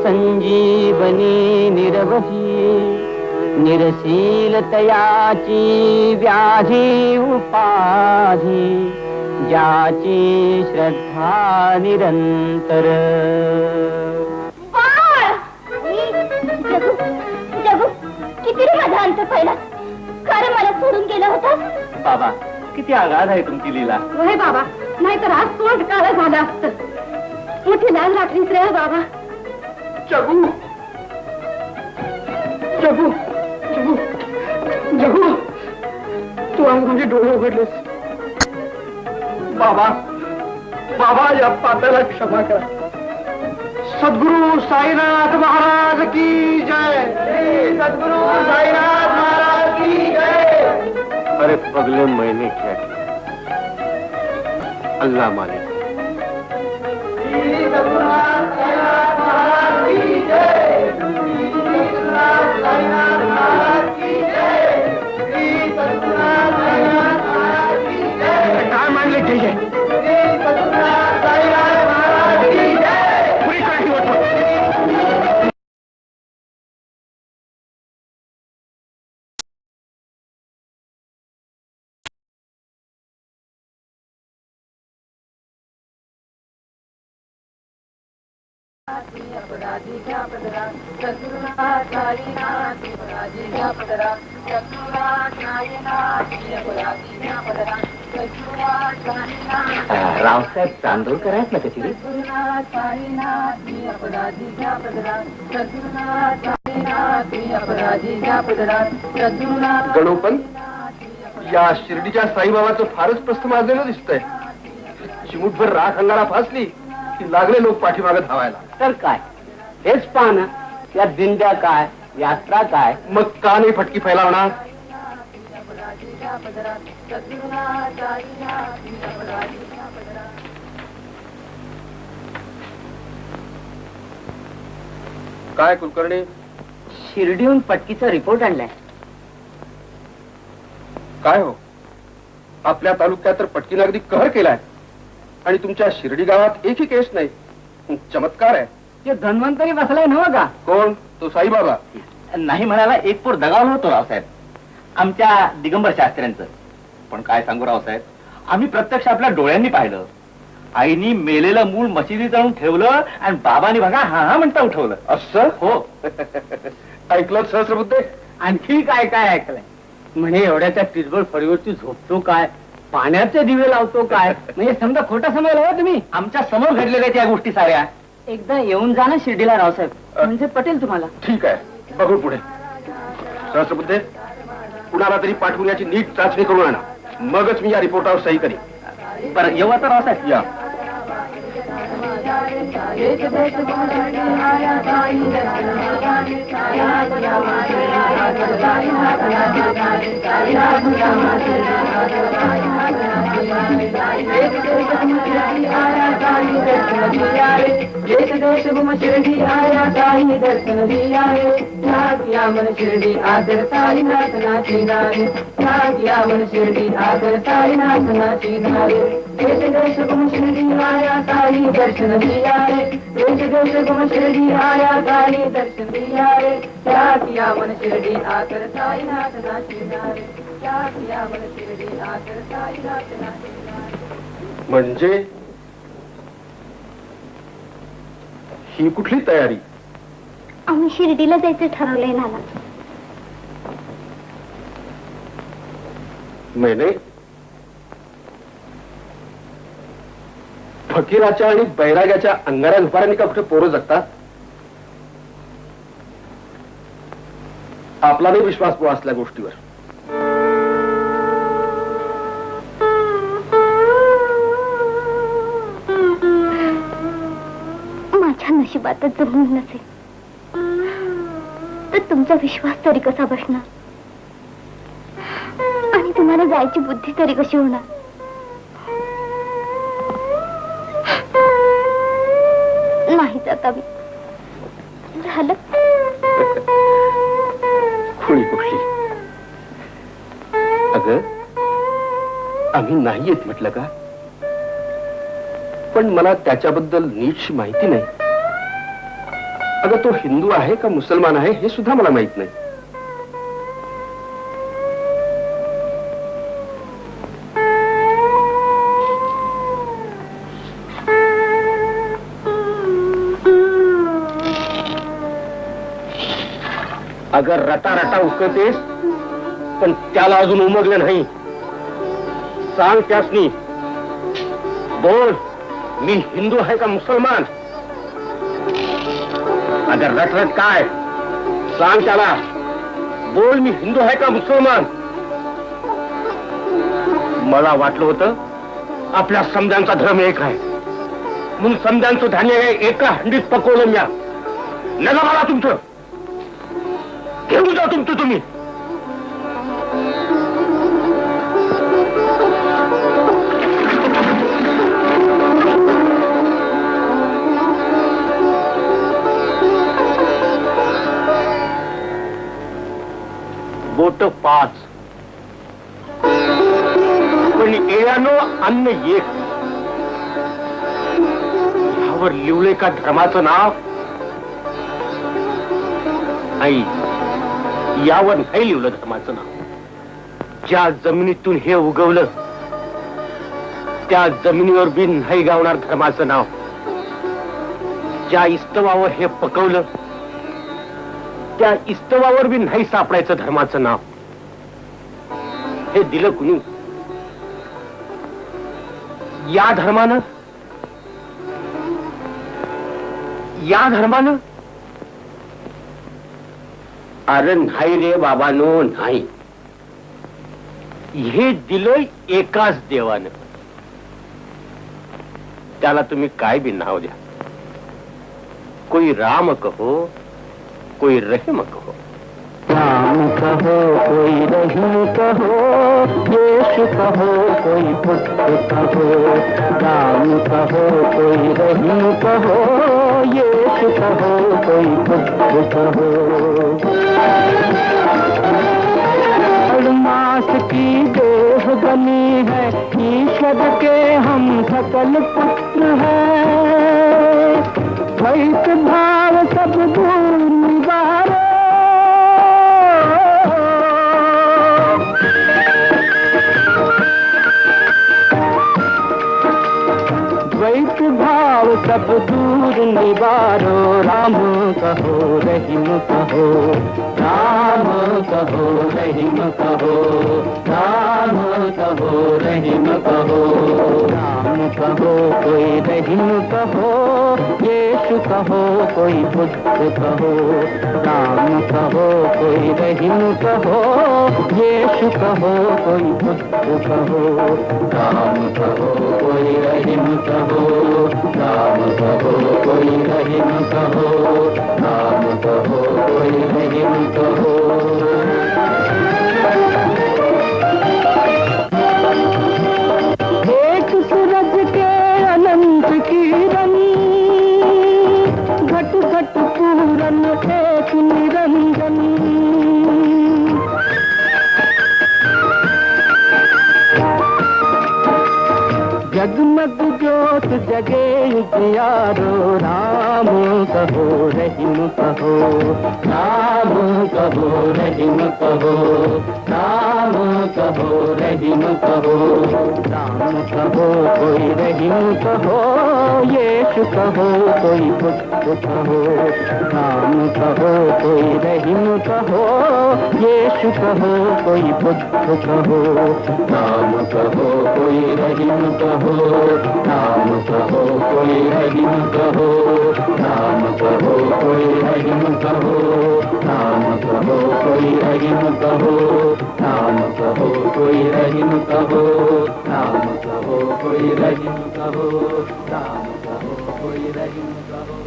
संजीवनी निरवधी निरसील तयाची व्याधी उपाधी ज्याची श्रद्धा निरंतर. जगू जगू किती रे माझा अंत पहिला खरं मला सोडून गेला होता. बाबा किती आघात आहे तुमची लीला. वय बाबा, नाहीतर आज तोंड काळं झालं असतं. मोठी लाल रात्रीच रे बाबा. जगू जगू जगू जगू तू आज माझे डोळे उघडलेस. बाबा बाबा या पापाला क्षमा करा. सद्गुरु साईनाथ महाराज की जय. सद्गुरु साईनाथ महाराज की जय. अरे पगले मैंने क्या किया, अल्लाह मालिक. काय मानले ठीक आहे. पुरी काठी वाटतो. रावसाहेब चांदोरकर आहेत ना कशी. गणोपन या शिर्डीच्या साईबाबाचं फारच प्रस्थ माजलेलं दिसतंय. चिमूटभर राख अंगाला फासली की लागले लोक पाठीमागे धावायला. तर काय, हेच पहा ना, या दिंड्या काय, यात्रा काय. मग का नाही फटकी फैलावणार. काय कुलकर्णी, शिर्डीहून पटकीचा रिपोर्ट आणलाय. काय हो, आपल्या तालुक्यात तर पटकीनं अगदी कहर केलाय आणि तुमच्या शिर्डी गावात एकही केस नाही. चमत्कार आहे. ते धन्वंतरी बसलाय नव्ह का. कोण तो साईबाबा. नाही म्हणाला एक पोर दगावलं होतो रावसाहेब, आमच्या दिगंबर शास्त्र्यांचं. पण काय सांगू रावसाहेब, आम्ही प्रत्यक्ष आपल्या डोळ्यांनी पाहिलं. आईनी मेलेलं मूल मशिदीत आणून ठेवलं आणि बाबांनी बघा हा हा म्हणता उठवलं. असं हो. ऐकलं सहस्रबुद्धे. आणखी काय काय ऐकलंय म्हणे. एवढ्या त्या टिरबळ फळीवरती झोपतो काय, पाण्याचे दिवे लावतो काय, म्हणजे समजा खोटा समजला हो तुम्ही. आमच्या समोर घडलेल्या त्या गोष्टी साऱ्या. एकदा येऊन जा ना शिर्डीला रावसाहेब, म्हणजे पटेल तुम्हाला. ठीक आहे, बघू पुढे. सहस्रबुद्धे, कुणाला तरी पाठवून याची नीट चाचणी करून आणा, मगच मी या रिपोर्टावर सही करीन. बरं येऊ आता रावसाहेब. या. शिर्डी आया साई दर्शन दिया रे. किया मन शिर्डी आदर साई नाथ नाची नारे. किया मन शिर्डी आदर साई नाथ नाची नारे. देश देश घूम शिर्डी आया साई दर्शन दिया रे. देश देश घूम शिर्डी आया साई दर्शन दिया रे. क्या किया मन शिर्डी आकर साई नाथ नाची नारे. क्या किया मन शिर्डी आकर साई नाथ नाची नारे. म्हणजे ही कुठली तयारी. आम्ही शिर्डीला जायचं ठरवलंय नाना. मैंने फकीराच्या आणि बैराग्याच्या अंगाऱ्या झुपाऱ्यांनी का कुठे पोरं जगतात. आपला नाही विश्वास बुवा असल्या गोष्टीवर. माझ्या नशिबातच जमून नसेल तर तुमचा विश्वास तरी कसा बसणार आणि तुम्हाला जायची बुद्धी तरी कशी होणार. नाही जाता मी. झालं. खुळी कुठली. अगं आम्ही नाही येत म्हटलं का, पण मला त्याच्याबद्दल नीटशी माहिती नाही. अगं तो हिंदू आहे का मुसलमान आहे हे सुद्धा मला माहित नाही. अगर रटा रटा उकळतेस पण त्याला अजून उमगलं नाही. सांग त्यासनी, बोल मी हिंदू आहे का मुसलमान. अगर रटरट काय सांग त्याला, बोल मी हिंदू आहे का मुसलमान. मला वाटलं होतं आपल्या समजांचा धर्म एक आहे म्हणून समजांचं धान्य एका हंडीत पकवलं म्या. नका मला तुमचं, घेऊन जा तुमचं तुम्ही. बोट 5 पण एयानं अन्न एक. यावर लिवले का धर्माचं नाव. नाही, यावर नाही लिहिलं धर्माचं नाव. ज्या जमिनीतून हे उगवलं त्या जमिनीवर बी नाही गावणार धर्माचं नाव. ज्या इस्तवावर हे पकवलं त्या इस्तवावर बी नाही सापडायचं धर्माचं नाव. हे दिलं कुणी. या धर्मानं अरे नाही रे बाबानो, नाही. हे दिलं एकाच देवानं. त्याला तुम्ही काय बी नाव द्या. कोई राम कहो, कोई रहीम कहो. राम कहो, कोई रहीम कहो, यीशु कहो, कोई बुद्ध कहो. राम कहो, कोई रहीम कहो, यीशु कहो, कोई बुद्ध कहो. मास की देह बनी है, ईश्वर के हम सकल पुत्र हैं. द्वैत भाव सब दूर निवारो. द्वैत भाव सब दूर निवारो. राम कहो, रहीम कहो. राम कहो, रहीम कहो. राम कहो, रहीम कहो. राम कहो, कोई रहीम कहो, यीशु कहो, कोई बुद्ध कहो. राम कहो, कोई रहीम कहो, यीशु कहो, कोई बुद्ध कहो. राम कहो, कोई रहीम कहो. राम कहो, कोई रहीम कहो. राम कहो, कोई रहीम कहो. एक सूरज के अनंत किरण, घट घट पूरन एक निरंजन. जगमग ज्योत जगे उजियारो. राम कहो, रहीम कहो. राम कहो, रहीम कहो. राम कहो, रहीम कहो. राम कहो, कोई रहीम कहो, यीशु कहो, कोई बुद्ध कहो. राम कहो, कोई रहीम कहो, यीशु कहो, कोई बुद्ध कहो. राम कहो, कोई रहीम कहो. राम कहो, कोई रहीम कहो. राम कहो, कोई रहीम कहो. राम कहो, कोई रहीम कहो. राम कहो, कोई रहीम कहो. राम कहो, कोई रहीम कहो. राम कहो, कोई रहीम कहो.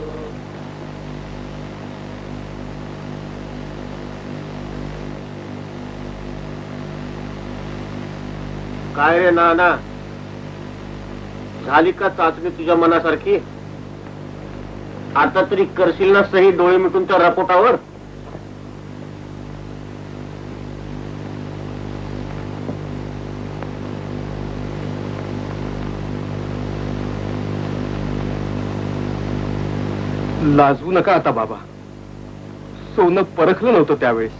काय रे नाना, झाली का चाचणी तुझ्या मनासारखी. आता तरी करशील ना सही डोळे मिटून त्या रपोटावर. लाजू नका आता बाबा. सोनं परखलं नव्हतं त्यावेळेस.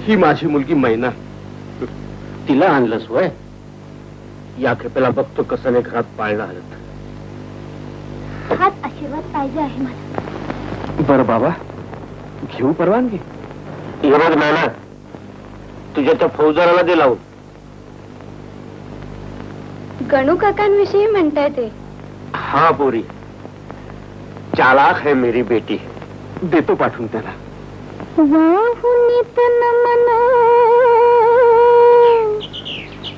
ही माझी मुलगी मैना. तिला आणलंस वय. या खेपेला बघतो कसं नाही घरात पाळणं हलत. हाच आशीर्वाद पाहिजे आहे मला. बरं बाबा, घेऊ परवानगी. हे बघ नाना, तुझ्या त्या फौजदाराला दे लावून. गणू काकांविषयी म्हणताय ते. हा पोरी, चालाक है मेरी बेटी. देतो पाठवून त्याला. वाहुनी तन मन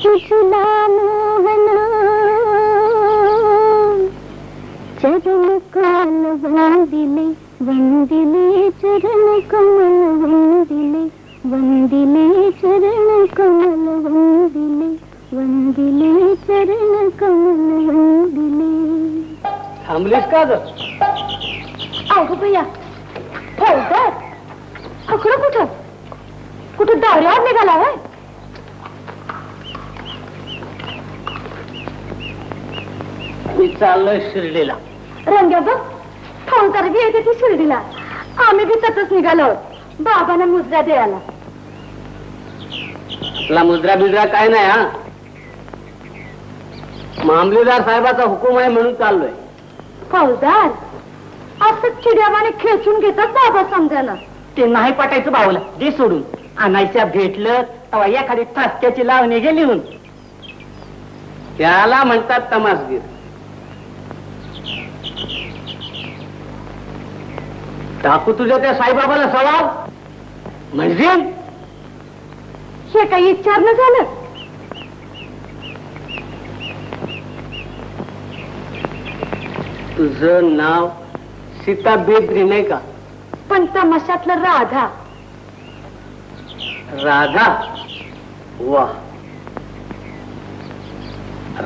तुझला मोहन चरण काल वंदिले वंदिले चरण कमल वंदिले वंदिले चरण कमल वंदिले वंदिले चरण कमल वंदिले. थांबलीस का ग? अगं भैया, फौजदार अकडं कुठं कुठं दौऱ्यावर निघाला होय? मी चाललोय शिर्डीला. रंग्या बघ, फौजदार बी येते ती शिर्डीला. आम्ही बी तसंच निघालो आहोत बाबांना मुजरा द्यायला. तुला मुद्रा बिद्रा काय नाही. हा, मामलेदार साहेबाचा हुकूम आहे म्हणून चाललोय. फौजदार असं चिड्यावाने खेचून घेतात बाबा समजायला. ते नाही पाठायचं भाऊला, दे सोडून. आणायच्या भेटलं तेव्हा एखादी ठसक्याची लावणी गेली म्हणून. त्याला म्हणतात तमासगीर. टाकू तुझ्या त्या साईबाबाला सवाल म्हणजे हे काही विचारणं झालं? तुझं नाव सीता बेद्री नाही का? पण तमाशातलं राधा. राधा? वा,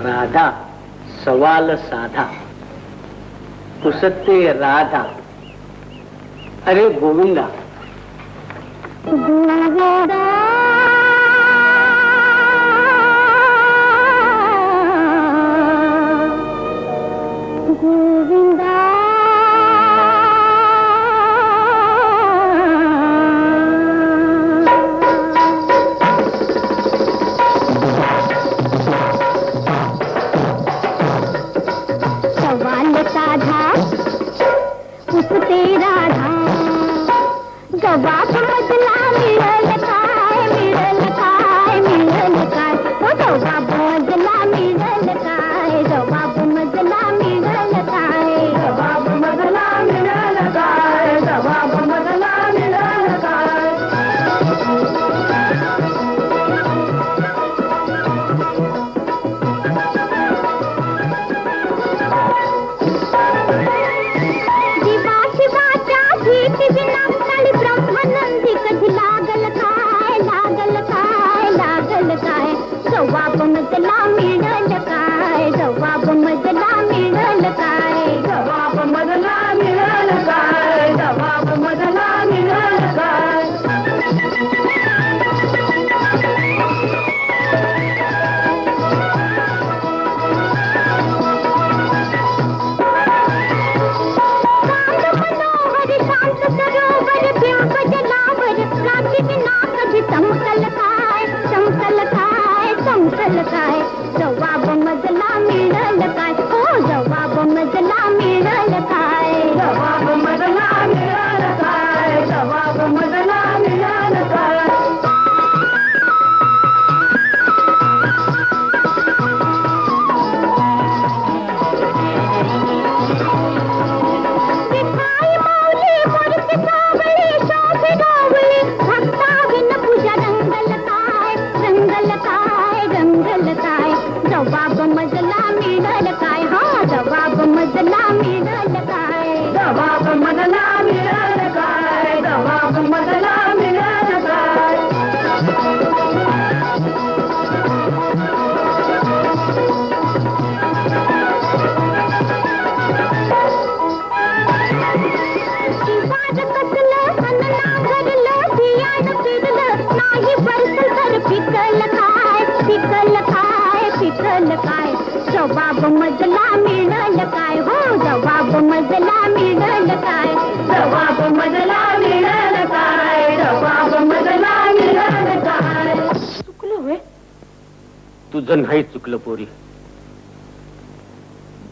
राधा सवाल साधा, पुसते राधा. अरे गोविंदा. गोविंदा गोविंदा सवाल साधा पुसते राधा. जवाब मजला मिळल काय मिळल काय मिळल काय. हो जवाब मजला मिळल काय जवाब मजला मिळल काय जवाब मजला मिळल काय जवाब मजला मिळल काय. दिवा शिवाच्या भीती विना ब्रह्मानंदी कधी लागल काय लागल काय लागल काय. जवाब मजला मिळल काय जवाब मजला मिळल काय जवाब मजला मिळल काय जवाब मजला मिळल काय. शांत सरोवर बिंब जलावर रात्री बिना कभी चमकल काय चमकल काय चमकल काय. जवाब मजला मिळल काय हो जवाब मजला मिळल काय जवाब मजला मिळल काय जवाब मजला मिळल काय. जवाब मजला मिळल काय हा जवाब मजला मिळल काय जवाब मजला मिळल काय जवाब मजला मिळल काय. शिवाज कसलं अन नांगरलं धियाण फिरलं नाही बरसल तर पिकल काय पिकल काय पिकल काय. जवाब मजला मिळल काय हो जवाब तुझं नाही चुकलं पोरी.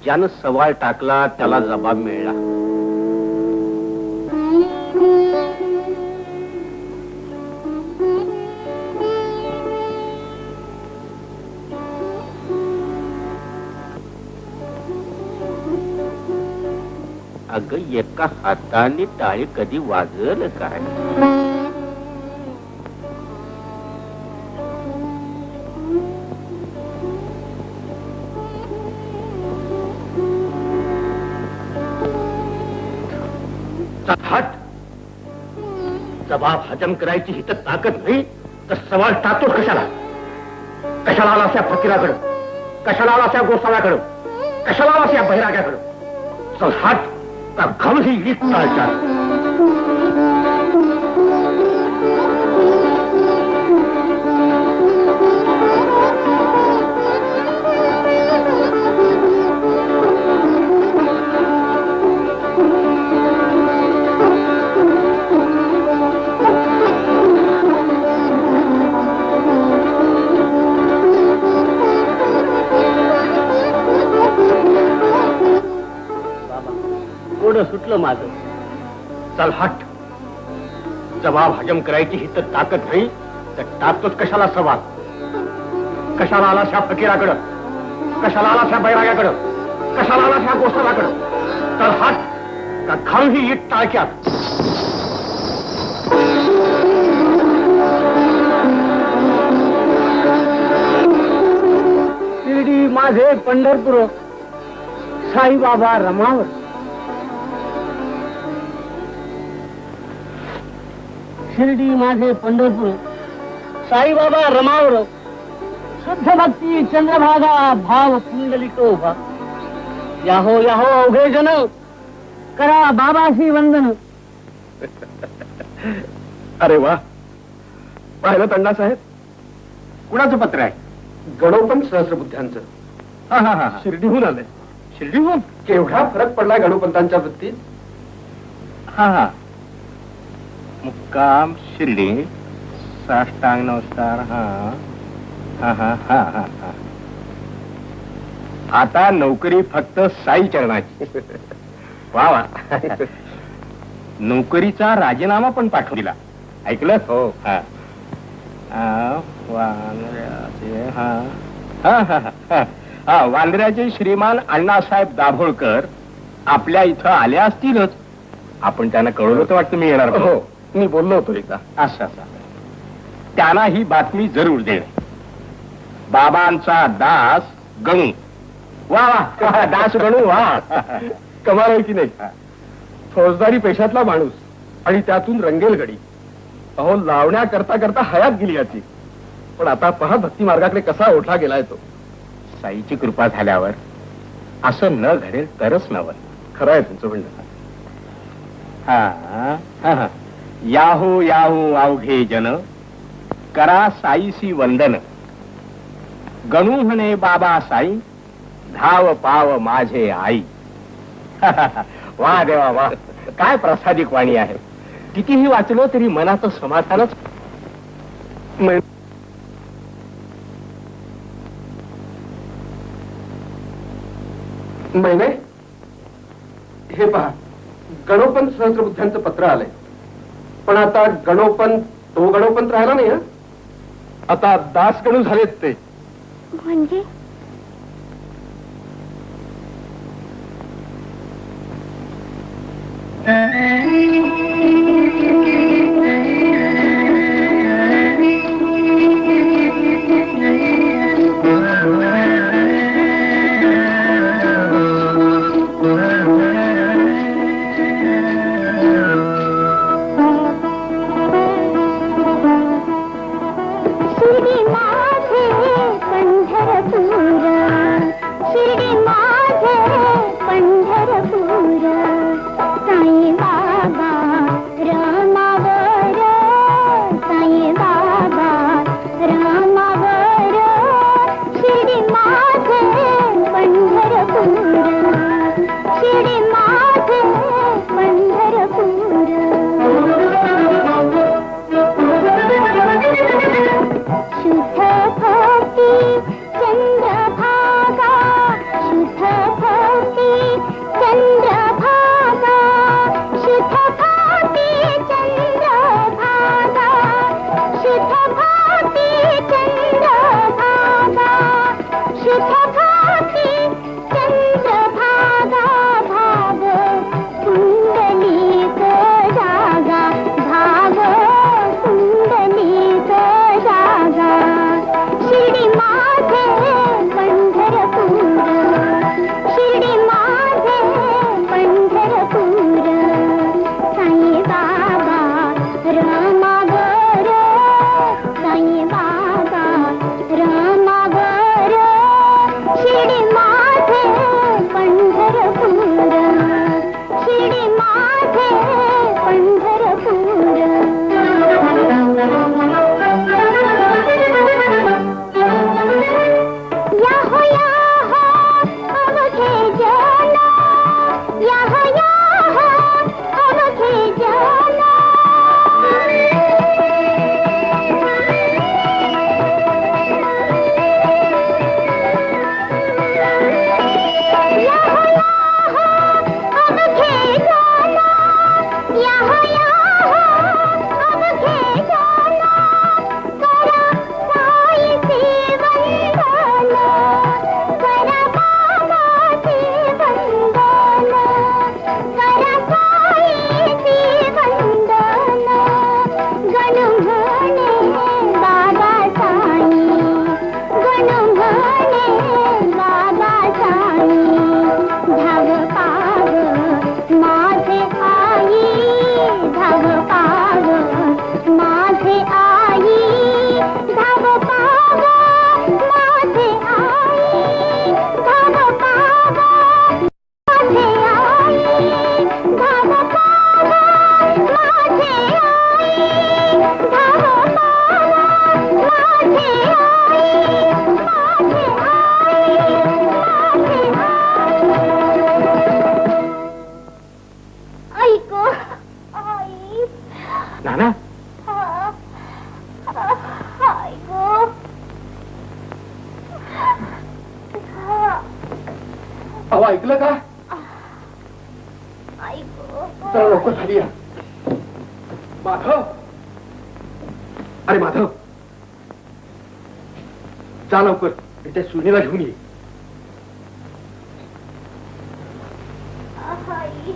ज्यानं सवाल टाकला त्याला जबाब मिळाला. अगं एका हाताने टाळी कधी वाजल काय? हट. जबाब हजम करायची ही तर ताकद नाही तर सवाल टाकतोच कशाला? कशाला आला त्या फकीराकडं? कशाला आला त्या गोसाव्याकडं? कशाला आला त्या बहिराग्याकडं? चल हट का घालू ही वीज टाळच्या. सुटलं माझं. चल हट. जबाब हजम करायची ही तर ताकद नाही तर टाकतोच कशाला सवाल? कशाला आला त्या फकीराकडं? कशाला आला त्या बैराग्याकडं? कशाला आला त्या गोसाव्याकडं? चल हट का घालू ही ईट टाळक्यात. शिर्डी माझे पंढरपूर साईबाबा रमावर. शिर्डी माझे पंढरपूर साईबाबा रमावर. शुद्ध भक्ती चंद्रभागा भाव कुंडलिकोभा. याहो याहो अवघे जन करा बाबाशी वंदन. अरे वा. पाहिलं अण्णा साहेब? कुणाचं पत्र आहे? गणोपण सहस्रबुद्ध्यांचं. हा हा हा. शिर्डीहून आलंय. शिर्डीहून? केवढा फरक पडलाय गणोपंतांच्या वृत्तीत. हा हा. मुक्काम शिर्डी. साष्टांग नमस्कार. हा हा हा हा हा हा. आता नोकरी फक्त साई चरणाची. वा वा. नोकरीचा राजीनामा पण पाठवून दिला. ऐकलं? हो. हा वांद्र्याचे हा हा हा हा हा. वांद्र्याचे श्रीमान अण्णासाहेब दाभोळकर आपल्या इथं आले असतीलच. आपण त्यांना कळवलं होतं वाटतं मी येणार. हो मी बोललो होतो एकदा. असं असं. त्यांना ही बातमी जरूर देणे. बाबांचा दास गणू. वा वा. दास गणू. वा कमाल आहे की नाही? फौजदारी पेशातला माणूस आणि त्यातून रंगेल गडी. अहो लावण्या करता करता हयात गेली याची. पण आता पहा भक्ती मार्गाकडे कसा ओढला गेलाय तो. साईची कृपा झाल्यावर असं न घडेल तरच नवल. खरं आहे तुमचं म्हणणं. हा हा. याहो याहो अवघे जन करा साईसी वंदन. गणू म्हणे बाबा साई धाव पाव माझे आई. वा देवा वा. काय प्रसादिक वाणी आहे. कितीही वाचलो तरी मनाचं समाधानच. महिने हे पहा गणोपंत सहस्रबुद्ध्यांचं पत्र आलंय. पण आता गणोपंत तो गणोपंत राहिला नाही. आता दास गणू झालेत ते. म्हणजे शिर्डी माझे पंढरपूर साई बाबा साई बाबा रमावर शिडी माझे पंढरपूर शिडी माझे पंढरपूर याहो याहो अवघे जना याहो याहो अवघे जना याहो याहो अवघे जना याहो याहो अवघे जना करा साईचे वंदन करा बाबाचे वंदन करा साईचे वंदन गणुमणे बाबा साई गणुमणे बाबा साई धाव पाव माझे आई धाव पाव माझे आई धाव पाव माझे आई धाव पाव माझे आई धाव पाव माझे आई धाव पाव माझे आई माझे आई ऐको आई नाना ऐको अहो ऐकलं का? ऐको चला लवकर खाली या. माधव, अरे माधव, जा लवकर त्या सुनीला घेऊन ये. आई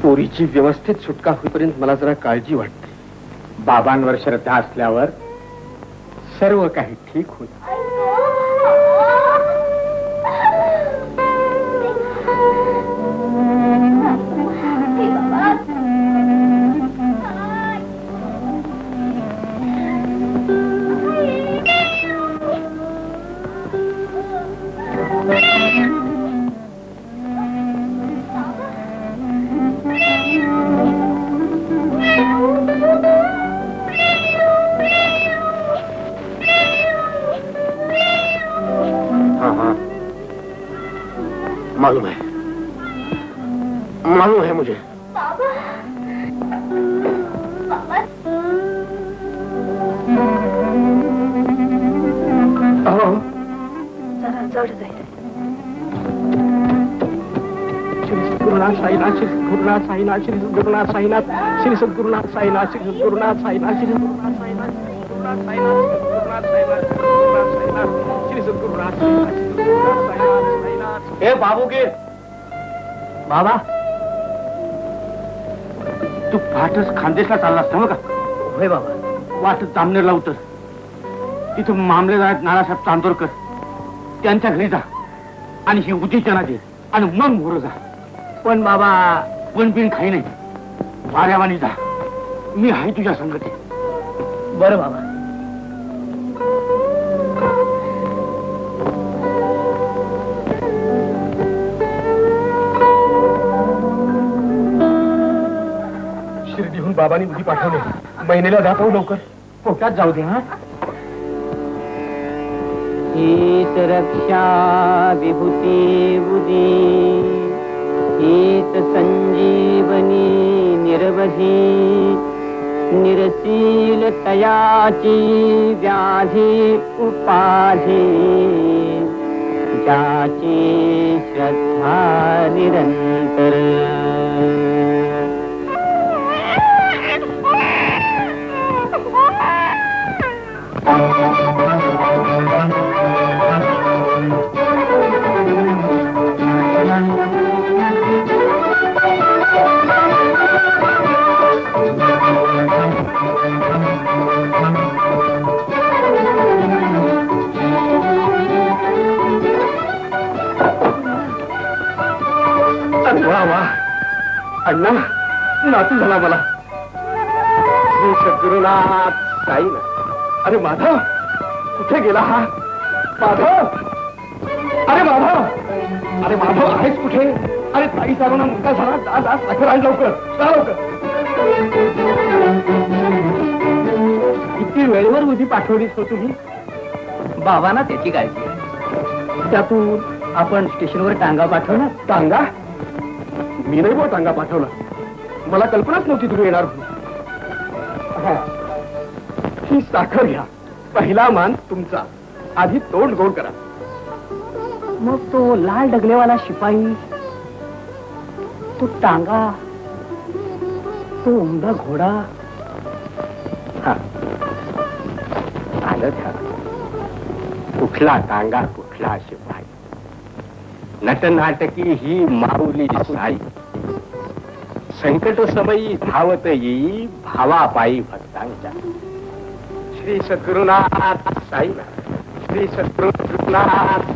पोरीची व्यवस्थित सुटका होईपर्यंत मला जरा काळजी वाटते. बाबांवर श्रद्धा असल्यावर सर्व काही ठीक होईल. मालूम है मुझे. बाबा बाबा जरा जड जाईल. श्री सद्गुरुनाथ साईनाथ, श्री सद्गुरुनाथ साईनाथ, श्री सद्गुरुनाथ साईनाथ, श्री सद्गुरुनाथ साईनाथ, श्री सद्गुरुनाथ साईनाथ, श्री सद्गुरुनाथ साईनाथ, सद्गुरुनाथ साईनाथ, सद्गुरुनाथ साईनाथ, श्री सद्गुरुनाथ साईनाथ, सद्गुरुनाथ साईनाथ. हे बाबू के बाबा, तू पहाटच खानदेशला चाललास ना का? होय बाबा. वाटत जामनेरला उतर. तिथं मामलेदार आहेत नानासाहेब चांदोरकर, त्यांच्या घरी जा आणि ही उद्योजना दे आणि मग मोर जा. पण बाबा, पण बिन खाई नाही, वाऱ्यावानी जा. मी आहे तुझ्या संगती. बरं बाबा. शिर्डीहून बाबांनी उदी पाठवले. महिनेला जातो लवकर. पोटात जाऊ दे. हा, हीत रक्षा विभूती बुधी हीत संजीवनी निर्वधी निरसील तयाची व्याधी उपाधी ज्याची श्रद्धा निरंतर. अरे वा वा अण्णा नातू झाला मला. श्री सद्गुरुनाथ साईनाथ. अरे माधव कुठे गेला हा माधव? अरे माधव, अरे माधव आहेस कुठे? अरे ताई साहेबांना मुलगा झाला. जा जा साखर आण लवकर, जा लवकर. किती वेळेवर उदी पाठवलीस हो तुम्ही? बाबांना त्याची काळजी आहे. त्यातून आपण स्टेशनवर टांगा पाठवणार. टांगा? मी नाही बो टांगा पाठवला. मला कल्पनाच नव्हती तुम्ही येणार म्हणून. हा. ही साखर घ्या. पहिला मान तुमचा. आधी तोंड गोड करा. मग तो लाल डगलेवाला शिपाई, तो टांगा, तो उमदा घोडा. हा. आलं ध्यान. कुठला टांगा कुठला शिपाई. नटनाटकी ही माऊली साई. संकट समयी धावत येई भावापायी भक्तांच्या. श्री सद्गुरुनाथ साईनाथ. श्री सद्गुरुनाथ.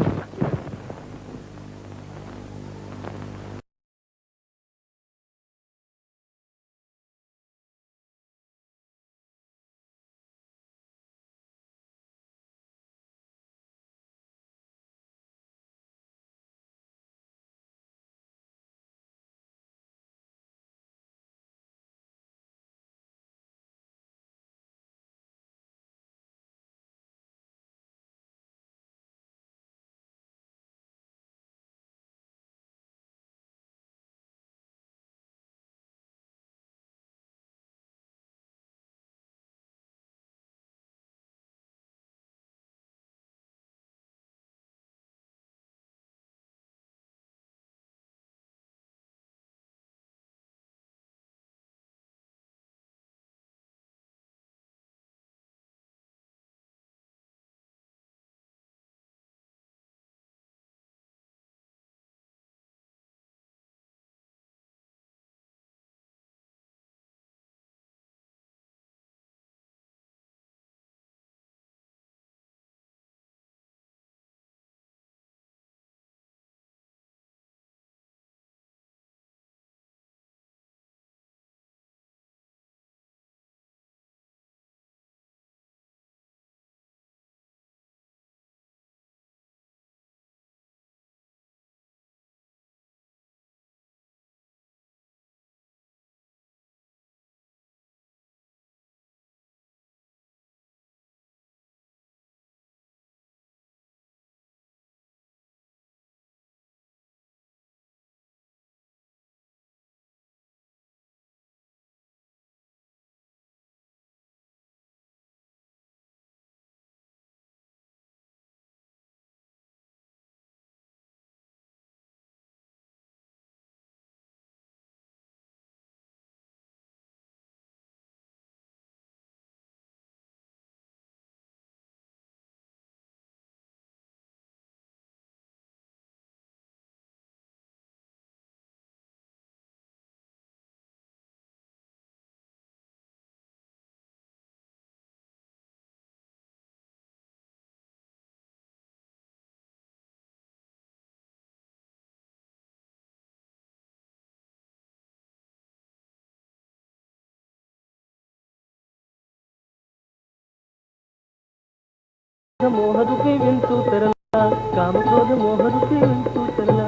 मोहरूपी विंचू तरला, कामक्रोध मोहरूपी विंचू तरला.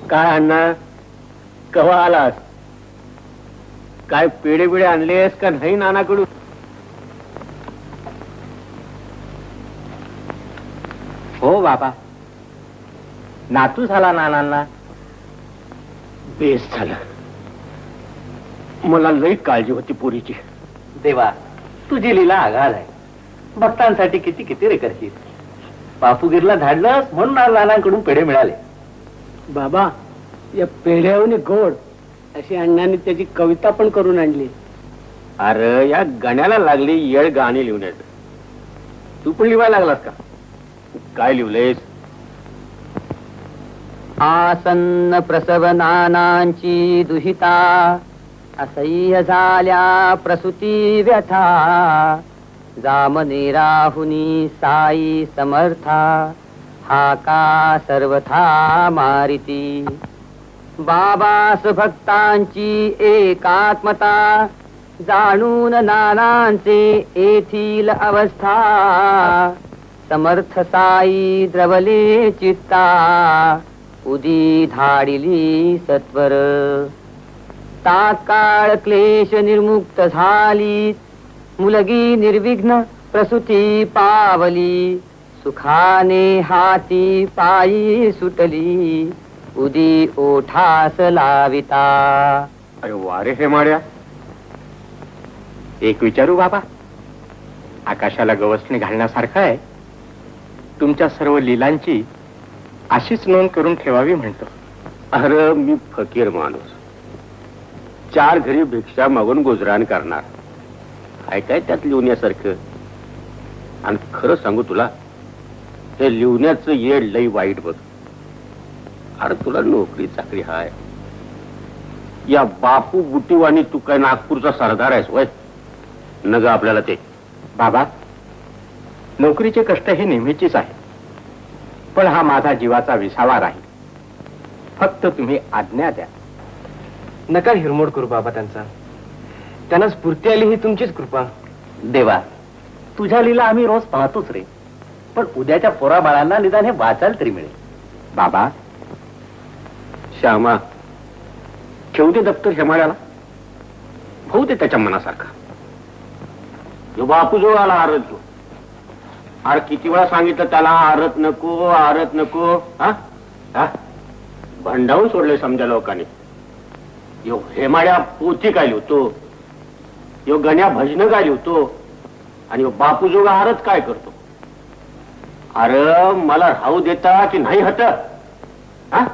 काय अण्णा कवा आलास? काय पेढे बिडे आणलेस का नाही नानाकडून? हो बाबा, नातू झाला नानांना. बेस झालं. मला लई काळजी होती पोरीची. देवा, तुझी लीला आघाल आहे. भक्तांसाठी किती किती रे करशील. बापूगिरला धाडलंस म्हणून आज नानांकडून पेढे मिळाले. बाबा, या पेढ्यावनी गोड अशी अण्णांनी त्याची कविता पण करून आणली. अरे या गाण्याला लागली येळ गाणी लिहिण्यात. तू पण लिहायला लागलास का? काय लिहिलंयस? आसन्न प्रसव नानांची दुहिता, असह्य झाल्या प्रसूती व्यथा. जामने राहुनी साई समर्था, हाका सर्वथा मारिती. बाबास भक्तांची एकात्मता जाणून नानांचे येथील अवस्था समर्थ साई द्रवले चित्ता उदी धाडिली सत्वर तात्काळ क्लेश निर्मुक्त झाली मुलगी निर्विघ्न प्रसूती पावली सुखाने हाती पायी सुटली उदी ओठास लाविता. अरे वारे हे माड्या, एक विचारू बाबा, आकाशाला गवसणी घालण्यासारखं आहे. तुमच्या सर्व लीलांची अशीच नोंद करून ठेवावी म्हणतो. अरे मी फकीर माणूस, 4 घरी भिक्षा मागून गुजराण करणार. काय त्यात लिहण्यासारखं? आणि खरं सांगू तुला, ते लिहण्याचं येड लई वाईट बघ. अरे तुला नोकरी चाकरी हाय, या बापू बुटीवाणी तू काय नागपूरचा सरदार आहेस वय? नग आपल्याला ते. बाबा, नोकरीचे कष्ट हे नेहमीचीच आहे, पण हा माझा जीवाचा विसावा राहील. फक्त तुम्ही आज्ञा द्या. नका हिरमोड करू बाबा त्यांचा. त्यांना स्फूर्ती आली ही तुमचीच कृपा. देवा, तुझ्या लीला आम्ही रोज पाहतोच रे, पण उद्याच्या पोरा बाळांना निदान हे वाचायला तरी मिळेल. बाबा, श्यामा, ठेवू दे दप्तर हेमाळ्याला, होऊ दे त्याच्या मनासारखा. जो बापू जो आला आरत जो, अरे किती वेळा सांगितलं त्याला आरत नको, आरत नको. हा हा भंडावून सोडले समजा लोकांनी. यो हेमाड्या पोथी काय लिहतो, यो गण्या भजन काय लिहतो, आणि यो बापू जो आरत काय करतो. अरे मला राहू देता की नाही हट? हा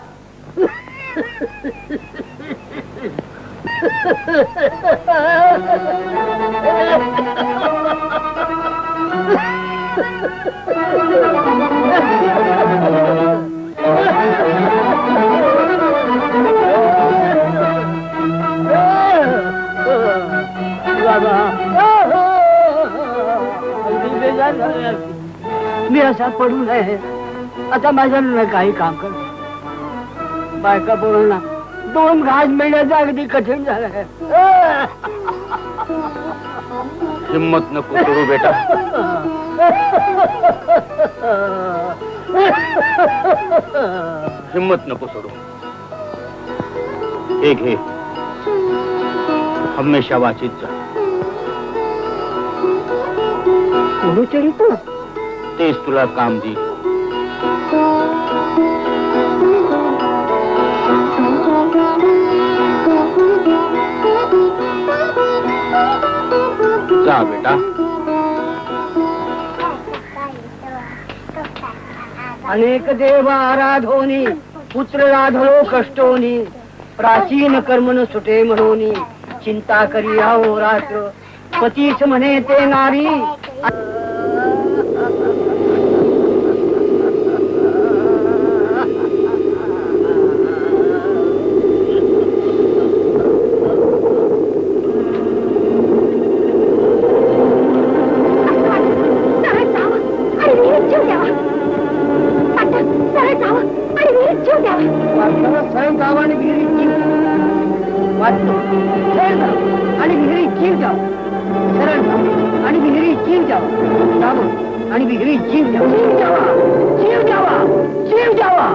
मी असा पडू नये. आता माझ्यानं काही काम कर. बायका पोरांना 2 घास मिळण्याचं अगदी कठीण झालंय. हिम्मत नको सोडू बेटा. हिम्मत नको सोडू. हे घे, हमेशा वाचित जा. तेच तुला काम दे. जा बेटा. अनेक देव आराधोनी पुत्र राधलो कष्टोनी प्राचीन कर्मन सुटे म्हणोनी चिंता करी आहो रात्र पतीच म्हणे ते नारी. आणि विहिरी जीव जाव. सरळ जाव आणि विहिरी जीव जाव. जावं आणि विहिरी जीव जाव. जीव जावा, जीव जावा, जीव जावा.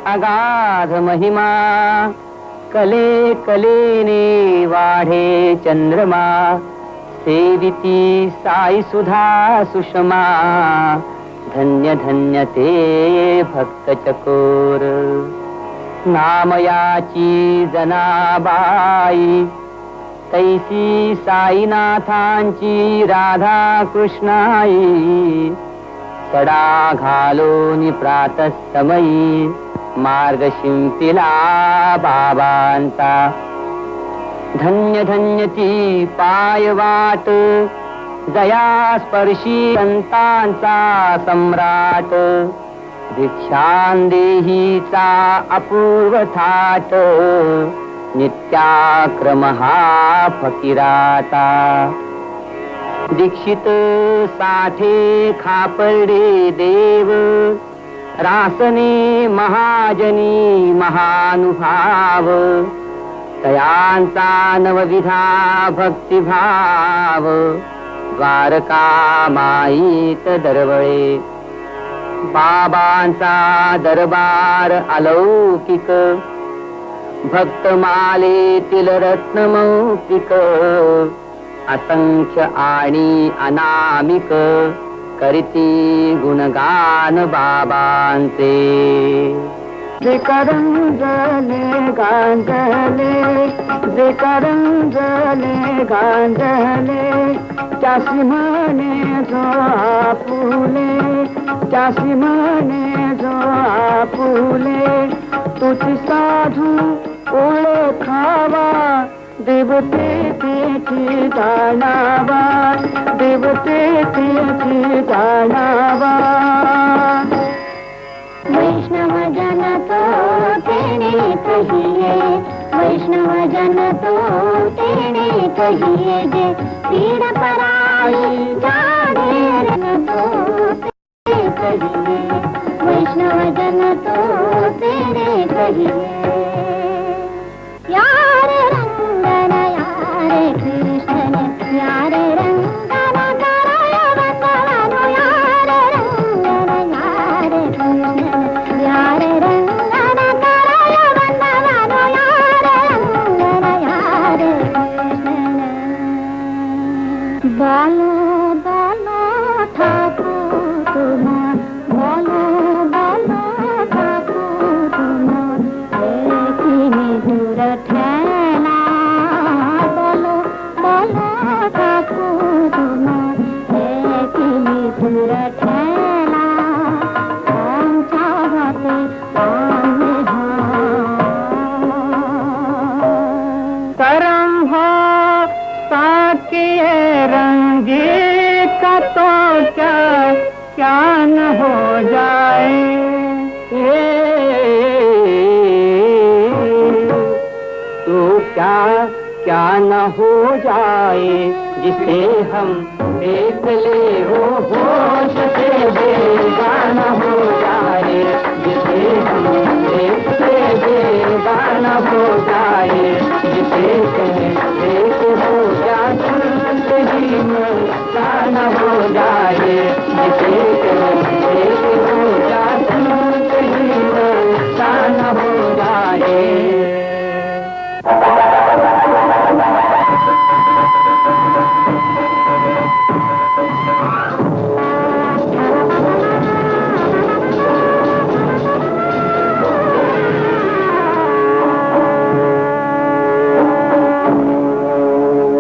अगाध महिमा कले कलेने वाढे चंद्रमा सेविती साई सुधा सुषमा धन्य धन्य ते भक्त चकोर. नामयाची जनाबाई तैसी साईनाथांची राधा कृष्णाई सडा घालोनी प्रातःसमयी मार्ग शिंपिला बाबांचा. धन्य धन्य ती पाय वाट दया स्पर्शी संतांचा सम्राट भिक्षांदेहीचा अपूर्व थाट नित्याक्रम हा फकीराता. दीक्षित साठे खापर्डे देव रासने महाजनी महानुभाव तयांचा नवविधा भक्तिभाव द्वारका माईत दरवळे बाबांचा दरबार अलौकिक भक्तमालेतील रत्नमौक्तिक असंख्य आणि अनामिक करीती गुणगान बाबांचे जे करंजले गांजले जे करंजले गांजले त्यासी म्हणे जो आपुले त्यासी म्हणे जो आपुले तुझी साधू ओळखावा देवते तेथे जाणावा देवते तेथे जाणावा वैष्णव जन तो तेने कहिए वैष्णव जन तो तेने कहिए जे पीड़ पराई जाने रन तो तेने कहिए वैष्णव जन तो तेने कहिए यार रंगन यारे कृष्ण यार रंगन कराय वंदनानो यार रंगन यार कृष्ण यार रंगन कराय वंदनानो यार रंगन यार कृष्ण बोलो बोलो ठाकुर तुम बोलो बोलो ठाकुर तुम एक दूर ठहला बोलो बोलो ठाकुर तुम एक दूर ठहला हम चाहते करम हो ताकिए रंगे का तो क्या क्या न हो जाए तो क्या न हो जाए जिसे हम देख ले वो होश से बेगाना हो जाए जिसे हम देख ले बेगाना हो जाए जिसे देख हो जा ही गाना हो जाए जिसे देख हो जा ही गाना हो जाए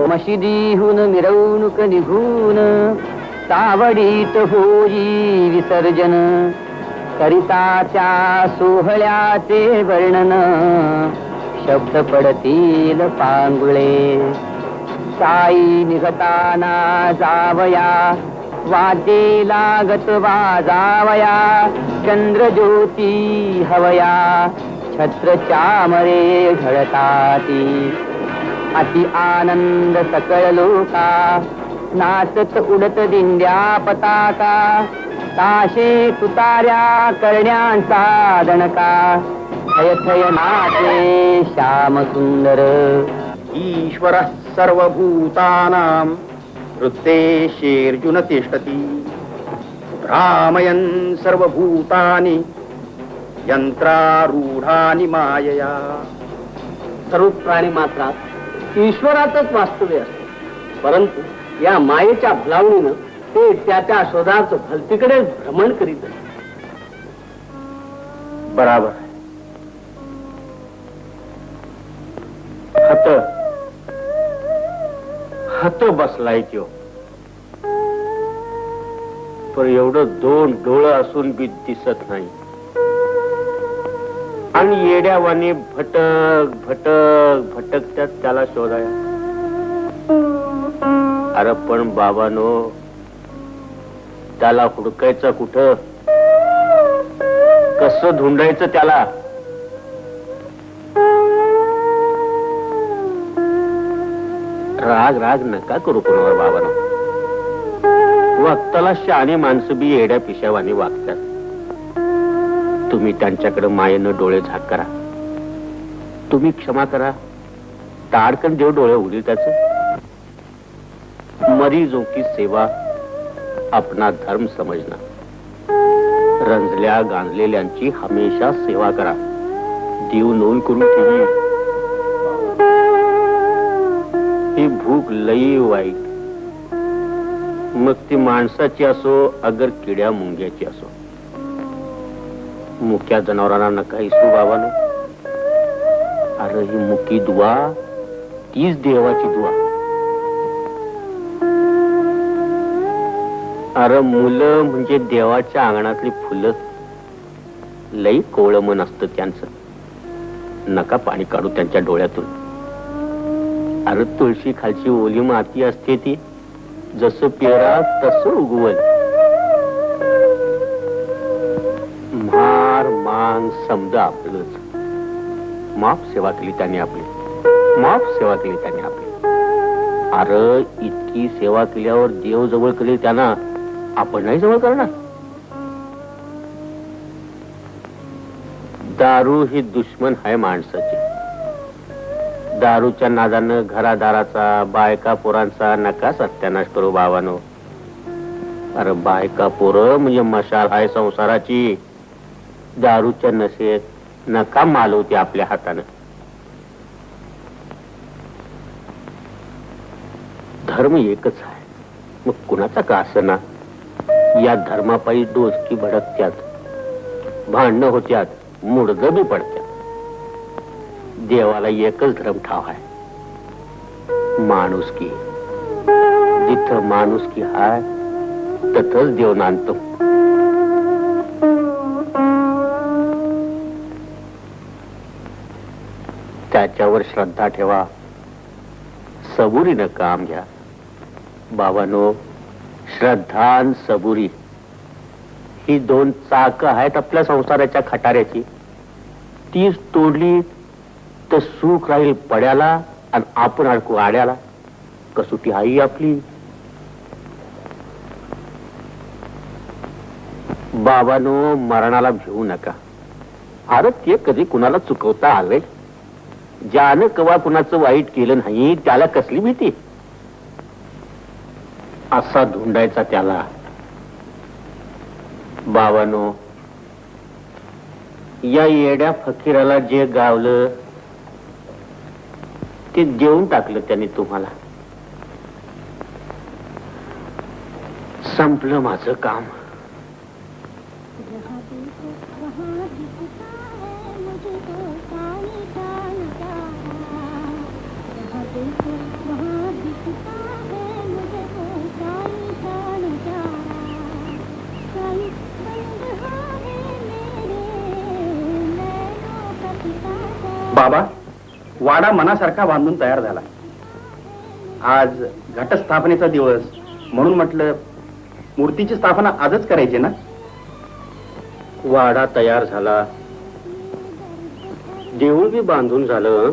मशिदीहून मिरवणूक निघून तावडीत होई विसर्जन करिताच्या सोहळ्याचे वर्णन शब्द पडतील पांगुळे साई निघताना जावया वाद्ये लागत वाजावया चंद्रज्योती हवया छत्र चामरे झळताती अति आनंद सकळ लोका नाचत उडत दिंड्या पताका ताशे तुतार्या करण्यांचा दणका थय थय नाचे श्याम सुंदर ईश्वर सर्वभूतानां हृद्देशेऽर्जुन तिष्ठति भ्रामयन् सर्वभूतानि यंत्रारूढानि मायया. सर्व प्राणी मात्रात ईश्वरातच वास्तव्य असते परंतु या मायेच्या भलावणीनं ते त्या शोधाचं भलतीकडे भ्रमण करीत असते. बराबर हत हत बसलाय त्यो पण एवढं दोन डोळं असून बी दिसत नाही आणि येड्यावाने भटक भटक भटकत्यात त्याला शोधाया. अरे पण बाबानो त्याला हुडकायचं कुठं कसं धुंडायचं त्याला. राग राग नका करू कोणावर बाबानो. वागताला शहाणी माणसं बी येड्या पिशावानी वागतात. तुम्ही त्यांच्याकडे मायेनं डोळे झाक करा. तुम्ही क्षमा करा. ताडकन देव डोळे उघडील त्याच. मरीजों की सेवा अपना धर्म समजना. रंजल्या गांजलेल्यांची हमेशा सेवा करा. देव नोंद करून ठेवी. ही भूक लई वाईट, मग ती माणसाची असो अगर किड्या मुंग्याची असो. मुक्या जनावरांना नका इसू बाबानो. अरे ही मुकी दुआ तीच देवाची दुआ. अरे मुलं म्हणजे देवाच्या अंगणातली फुलं. लई कोवळं मन असतं त्यांचं. नका पाणी काढू त्यांच्या डोळ्यातून. अरे तुळशी खालची ओली माती असते ती जसं पेरा तसं उगवल. मार मान समजा आपलंच. माफ सेवा केली त्याने आपली. माफ सेवा केली त्याने आपली. अरे इतकी सेवा केल्यावर देव जवळ केली त्यांना आपण नाही जवळ करणार. दारू ही दुश्मन आहे माणसाची. दारूच्या नादानं घरादाराचा बायका पोरांचा नका सत्यानाश करू बाबानो. अरे बायका पोरं म्हणजे मशाल आहे संसाराची. दारूच्या नशेत नका मालवते आपल्या हातानं. धर्म एकच आहे, मग कुणाचा का असना. या धर्मापायी डोसकी भडकत्यात, भांडणं होत्यात, मुडदं बी पडत्यात. देवाला एकच धर्म ठाव आहे, माणुसकी. जिथं माणुसकी हाय तथंच देव नांदतो. त्याच्यावर श्रद्धा ठेवा. सबुरीनं काम घ्या बाबानो. श्रद्धा आणि सबुरी ही दोन चाकं आहेत आपल्या संसाराच्या खटाऱ्याची. तीच तोडली तर सुख राहील पड्याला आणि आपण अडकू आड्याला. कसोटी आई आपली. बाबानो मरणाला भिवू नका. अरे ते कधी कुणाला चुकवता आलंय. ज्यानं कवा कुणाचं वाईट केलं नाही त्याला कसली भीती. असा धुंडायचा त्याला. बाबानो या येड्या फकीराला जे गावलं ते देऊन टाकलं त्यांनी तुम्हाला. संपलं माझं काम. बाबा, वाडा मनासारखा बांधून तयार झाला. आज घटस्थापनेचा दिवस म्हणून म्हटलं मूर्तीची स्थापना आजच करायची ना. वाडा तयार झाला, देऊळ बी बांधून झालं.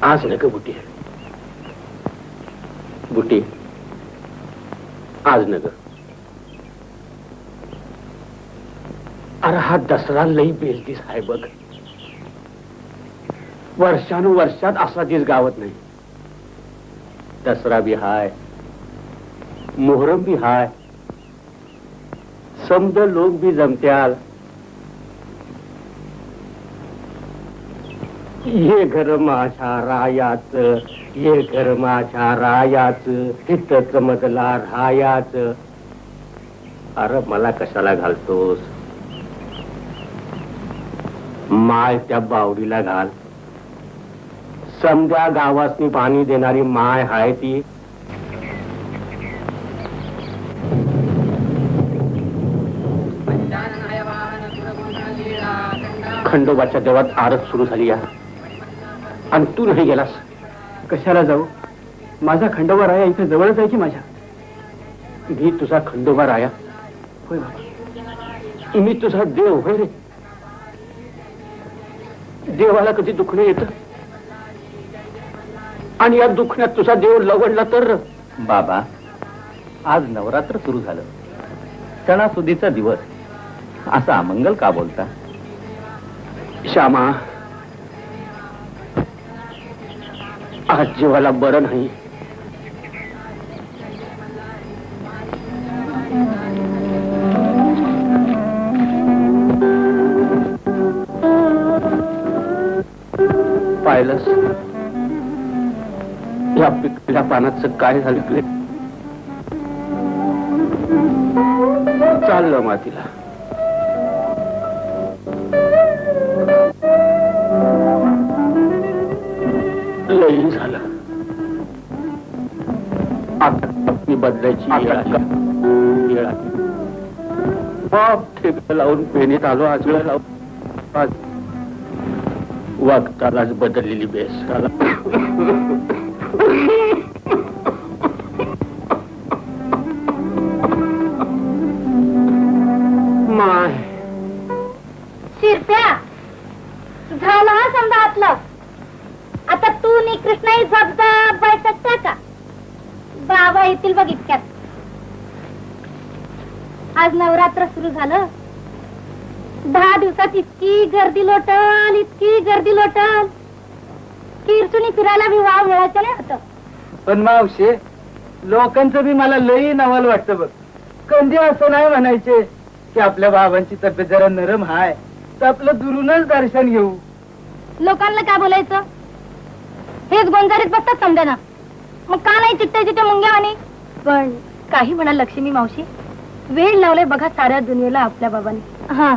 आज नका बुटी. बुटी आज नका. अरे हा दसरा लई बेलतीस आहे बघ. वर्षानुवर्षात असा दिस गावत नाही. दसरा बी हाय, मोहरम बी हाय, समद लोक बी जमत्याल. ये घर माझ्या रायाच, ये घर माझ्या रायाच, तिथंच मजला रायाच. अरे मला कशाला घालतोस. माय त्या बावडीला घाल. समजा गावासनी पाणी देणारी माय हाय ती. खंडोबाच्या देवात आरत सुरू झाली या, आणि तू नाही गेलास. कशाला जाऊ. माझा खंडोबा राया इथे जवळच आहे की माझ्या. मी तुझा खंडोबा राया. होय बाबा. मी तुझा देव होय रे. देवाला कधी दुखणं येतं, आणि या दुखण्यात तुझा देव लवडला तर. बाबा, आज नवरात्र सुरू झालं, सणासुदीचा दिवस, असा अमंगल का बोलता? श्यामा, आज जीवाला बरं नाही. पाहिलंस या पिकल्या पानाचं काय झालं? चाललं मातीला. लई झालं. आता मी बदलायची वेळ आली. बाप ठेक लावून पेनीत आलो, आजळ लावून आज वागतालाच बदललेली बेस झाला. माय शिरप्या झालं हा समजा आपलं. आता तू नी कृष्णाही झपझप बायकता का? बाबा येतील बघ इतक्यात. आज नवरात्र सुरू झालं. 10 दिवसात इतकी गर्दी लोटल, इतकी गर्दी लोटल, किरचुनी फिरायला बी वाव मिळायचं नाही होतं. पण मावशे, लोकांचं बी मला लई नवल वाटतं बघ. कधी असं नाही म्हणायचे की आपल्या बाबांची तब्येत जरा नरम हाय तर आपलं दुरूनच दर्शन घेऊ. लोकांना काय बोलायचं? हेच गोंजारीत बसतात समजा ना. मग का नाही चिट्टे चिट्टे मुंग्यावानी? पण काही म्हणा लक्ष्मी मावशी, वेळ लावलाय बघा साऱ्या दुनियेला आपल्या बाबांनी. हा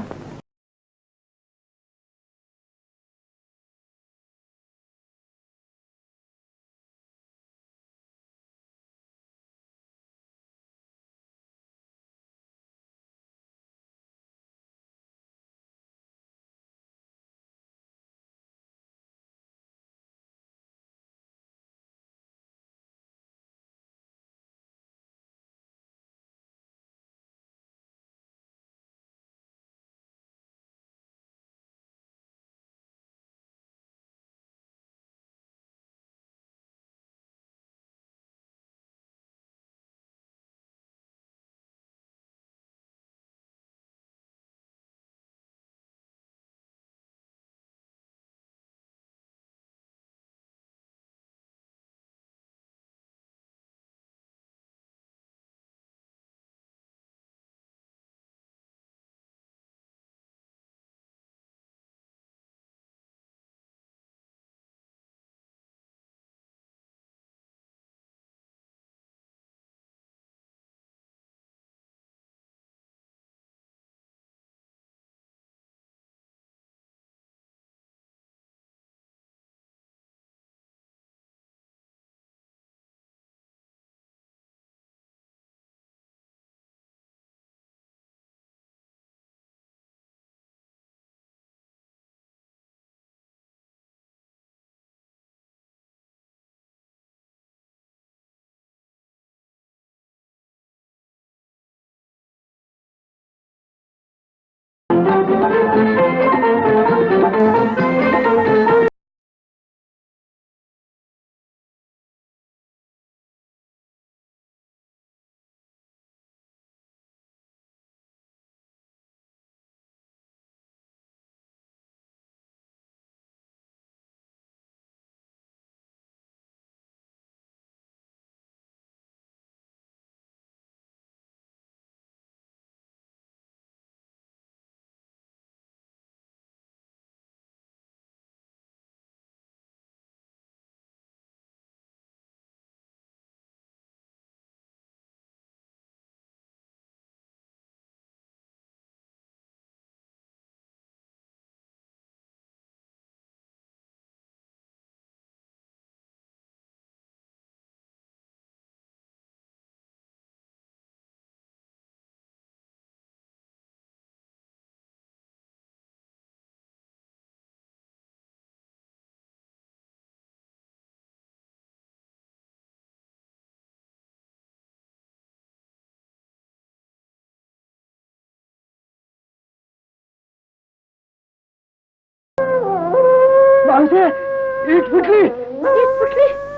ईट फुटली.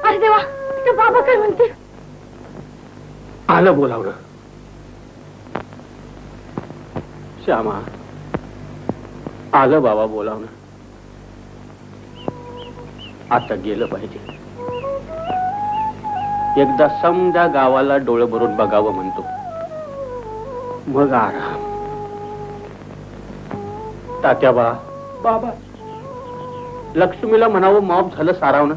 अरे देवा, ते बाबा काय म्हणते? आलं बोलावणं. श्यामा, आलं बाबा बोलावणं. आता गेलं पाहिजे. एकदा समजा गावाला डोळं भरून बघावं म्हणतो, मग आराम. तात्याबा, बाबा, लक्ष्मीला म्हणावं माफ झालं सारावणं.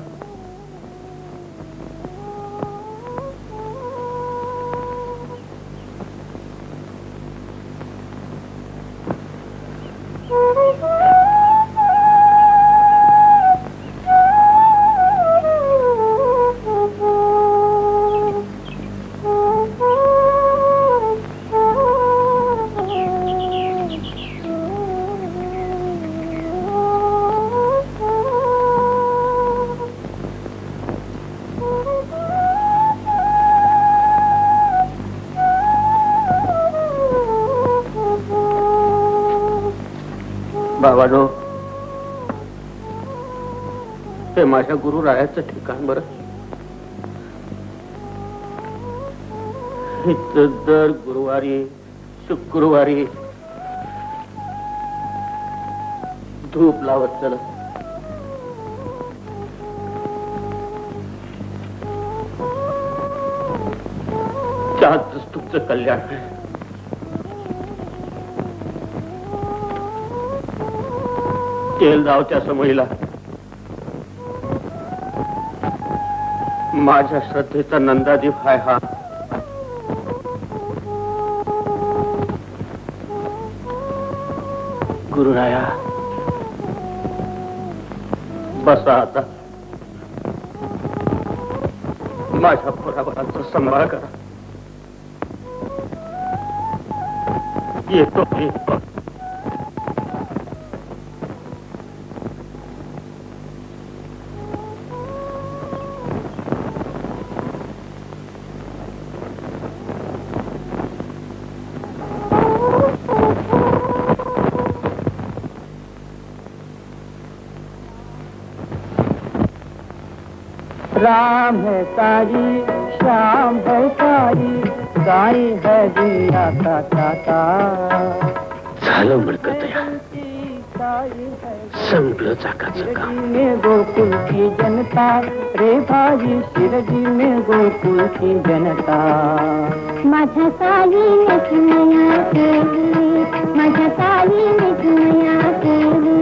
बाबानो, हे माझ्या गुरुरायाचं ठिकाण बरं. इथं दर गुरुवारी शुक्रवारी धूप लावत चल. त्यातच तुमचं कल्याण आहे. तेल जाव त्या समयीला. माझ्या श्रद्धेचा नंदादीप हाय हा. गुरुराया, बसा आता. माझ्या पोराबाळांचा सांभाळ करा. येतो येतो. राम है सारी, श्याम है सारी, गाय है दुनिया का ताता. झालं म्हणकत या. संपलं चाकाचं काम. में गोकुल की जनता रे भाई, शिरडी में गोकुल की जनता. माझ्या सालीने किमया केली, माझ्या सालीने किमया केली.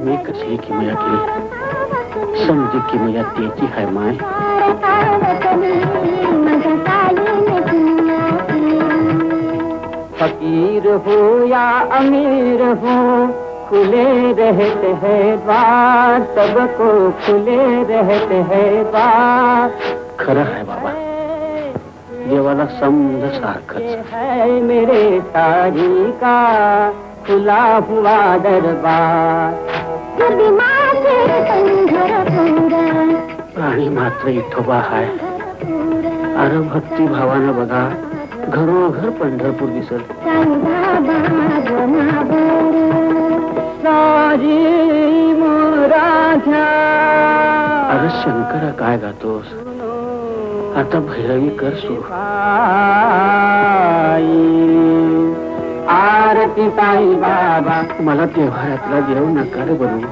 मी कसली किमया केली? समजी किमया त्याची हाय माय. माझ्या सालीने किमया केली. फकीर हो या अमीर हो, खुले रहते हैं द्वार, सबको खुले रहते हैं द्वार. खरं आहे बाबा, देवाला समज सारखंच है मेरे सारी का खुला हुआ दरबार. प्राणी मात्र इठोबा हाय. अरे भक्ती भावानं बघा, घरोघर पंढरपूर दिसल. सारी मोराध्या. अरे शंकरा, काय गातोस? आता भैरवी कर सुरू. आरती साई बाबा. मला देव्हाऱ्यातला देव नका रे बनवू.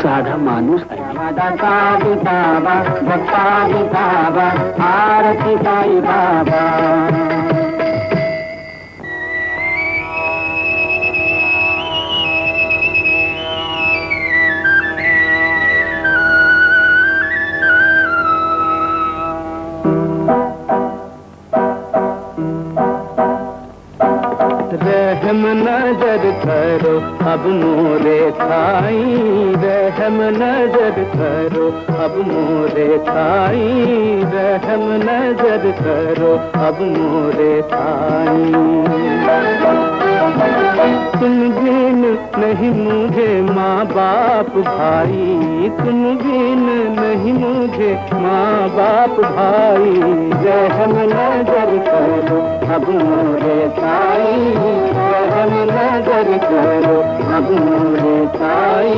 साधा माणूस आहे मी. साई बाबा, भक्ताई बाबा, आरती साई बाबा. रहम नजर करो अब मोरे थाई, रहम नजर करो अब मोरे थाई, रहम नजर करो अब मोरे थाई. तुम बिन नहीं मुझे माँ बाप भाई, तुम बिन नहीं मुझे माँ बाप भाई. रहम नजर करो अब मोरे थाई, रहम नजर करो अब मोरे थाई,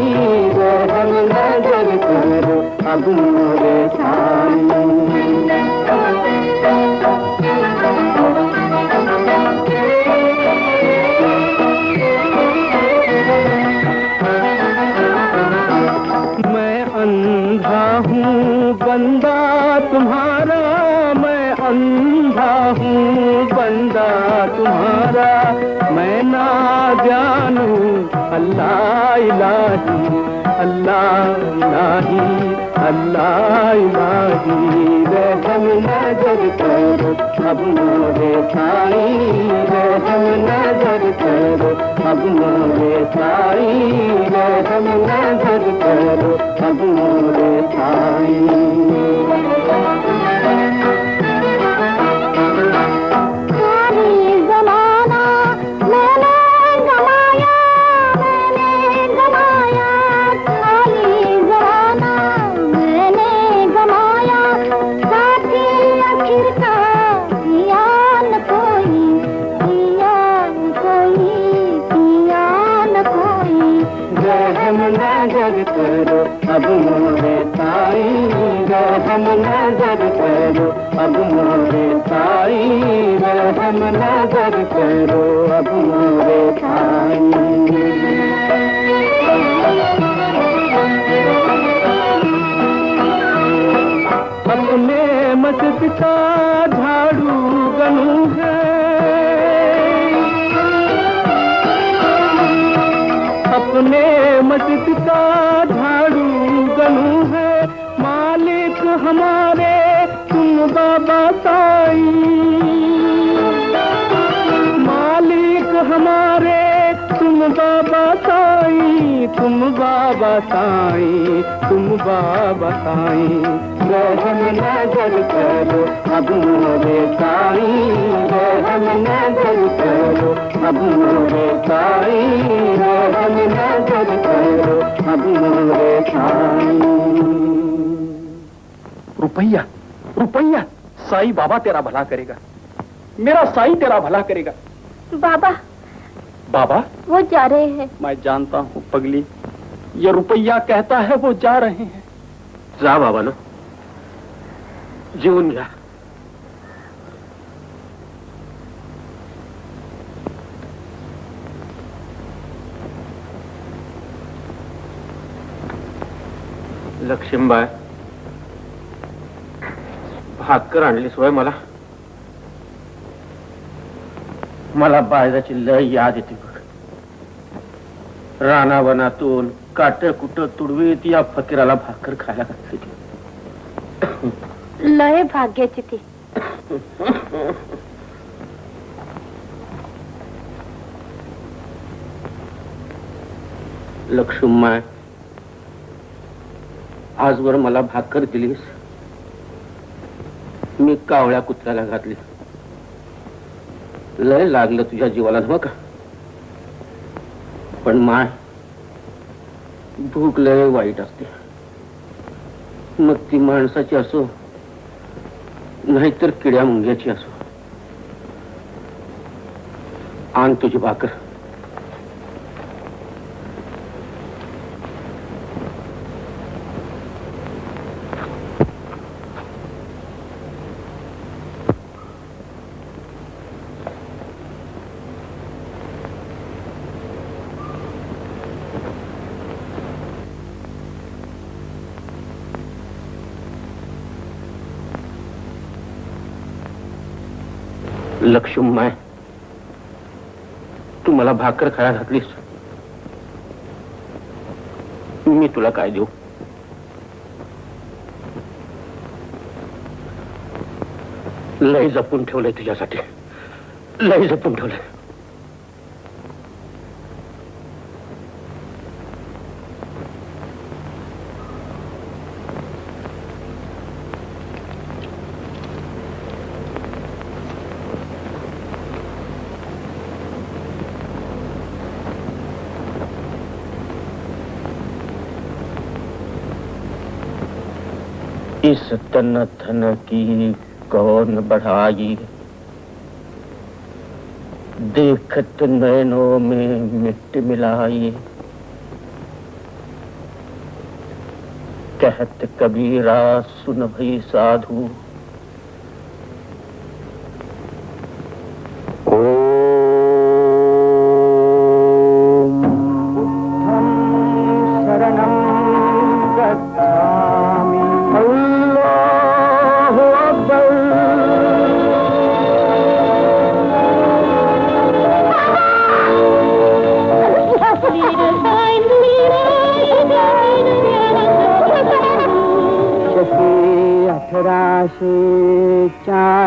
रहम नजर करो अब मोरे थाई. अल्लाह इलाही अल्लाह इलाही अल्लाह इलाही रहम नजर करो अब मोरे साईं रहम नजर करो अब मोरे साईं रहम नजर करो अब मोरे साईं करो अब मोरे साईं रहम नजर करो अब मोरे साईं रहम नजर करो अब मोरे साईं अपने मस्जिद का झाड़ू गनू है अपने मस्जिद का झाड़ू गनू है मालिक हमारे तुम बाबा साईं मालिक हमारे तुम बाबा साईं तुम बाबा साईं तुम बाबा साईं रहम नजर करो अब मोरे साईं रहम नजर करो अब मोरे साईं रहम नजर करो अब मोरे साईं रुपैया रुपैया साईं बाबा तेरा भला करेगा मेरा साईं तेरा भला करेगा बाबा बाबा वो जा रहे हैं मैं जानता हूँ पगली ये रुपैया कहता है वो जा रहे हैं जा बाबा ना जीवन घ्या लक्ष्मीबाई भाकर आणली सोय मला मला बाळजाची लय याद येते बघ रानावनातून काट कुट तुडवीत या फकीराला भाकर खायला घातली लय भाग्याची ती लक्ष्मीमाय आजवर मला भाकर दिलीस मी कावळ्या कुत्र्याला घातली लय लागलं तुझ्या जीवाला बघ पण माय भूक लय वाईट असते मग ती माणसाची असो नाहीतर किड्या मुंग्याची असो आण तुझी भाकर लक्ष्मीमाय तू मला भाकर खायला घातलीस मी तुला काय देऊ लय जपून ठेवलंय तुझ्यासाठी लय जपून ठेवलंय इस तन धन की कौन बढ़ाई देखत नैनों में मिट्टी मिलाई कहत कबीरा सुन भई साधु रे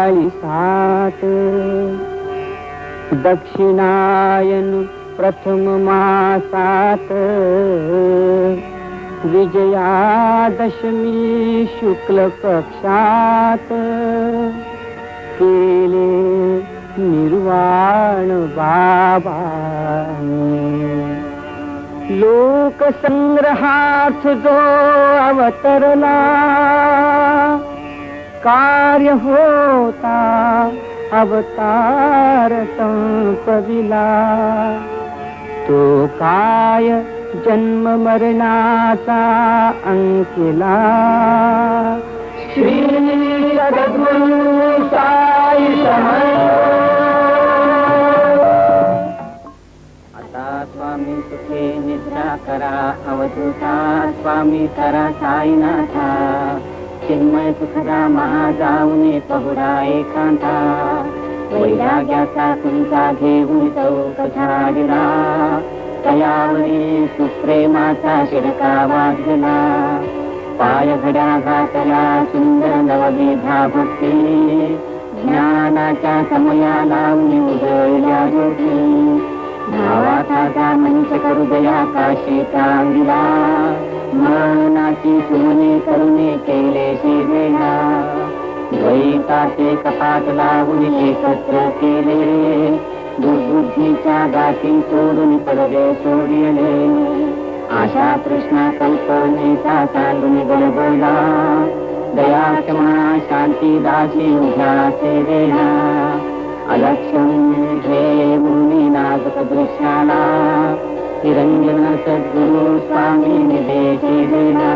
40 दक्षिणायन प्रथम मासात विजयादशमी शुक्ल पक्षात केले निर्वाण बाबा लोकसंग्रहार्थ जो अवतरला कार्य होता अवतार संपविला तो काय जन्म मरणाचा अंकिला श्री सद्गुरु साई आता स्वामी सुखे निद्रा करा अवधूता स्वामी करा साईनाथा चिन्मय सुखधामा जाऊने पहुडा एकांता वैराग्याचा तुमचा घेऊन चौक झाडला तयावरी सुप्रेमाचा शिडका वाजला पाय घड्या घातला सुंदर नवविधा भक्ती ज्ञानाच्या समया लावून उजळल्या ज्योती भावाचा मंच करू दया काशी चांगला मनाची सुमने करुणे केले शिवेना द्वैताचे कपाट लावून एकत्र केले दुर्बुद्धीच्या गाठी सोडून पडदे सोडले आशा कृष्णा कल्पनेचा सांडून गडबडला दया क्षमा शांती दासी उभ्या सेवेला अलक्षण घेऊन नाजक दृश्याला निरंजन सद्गुरु स्वामी निदेशी दिला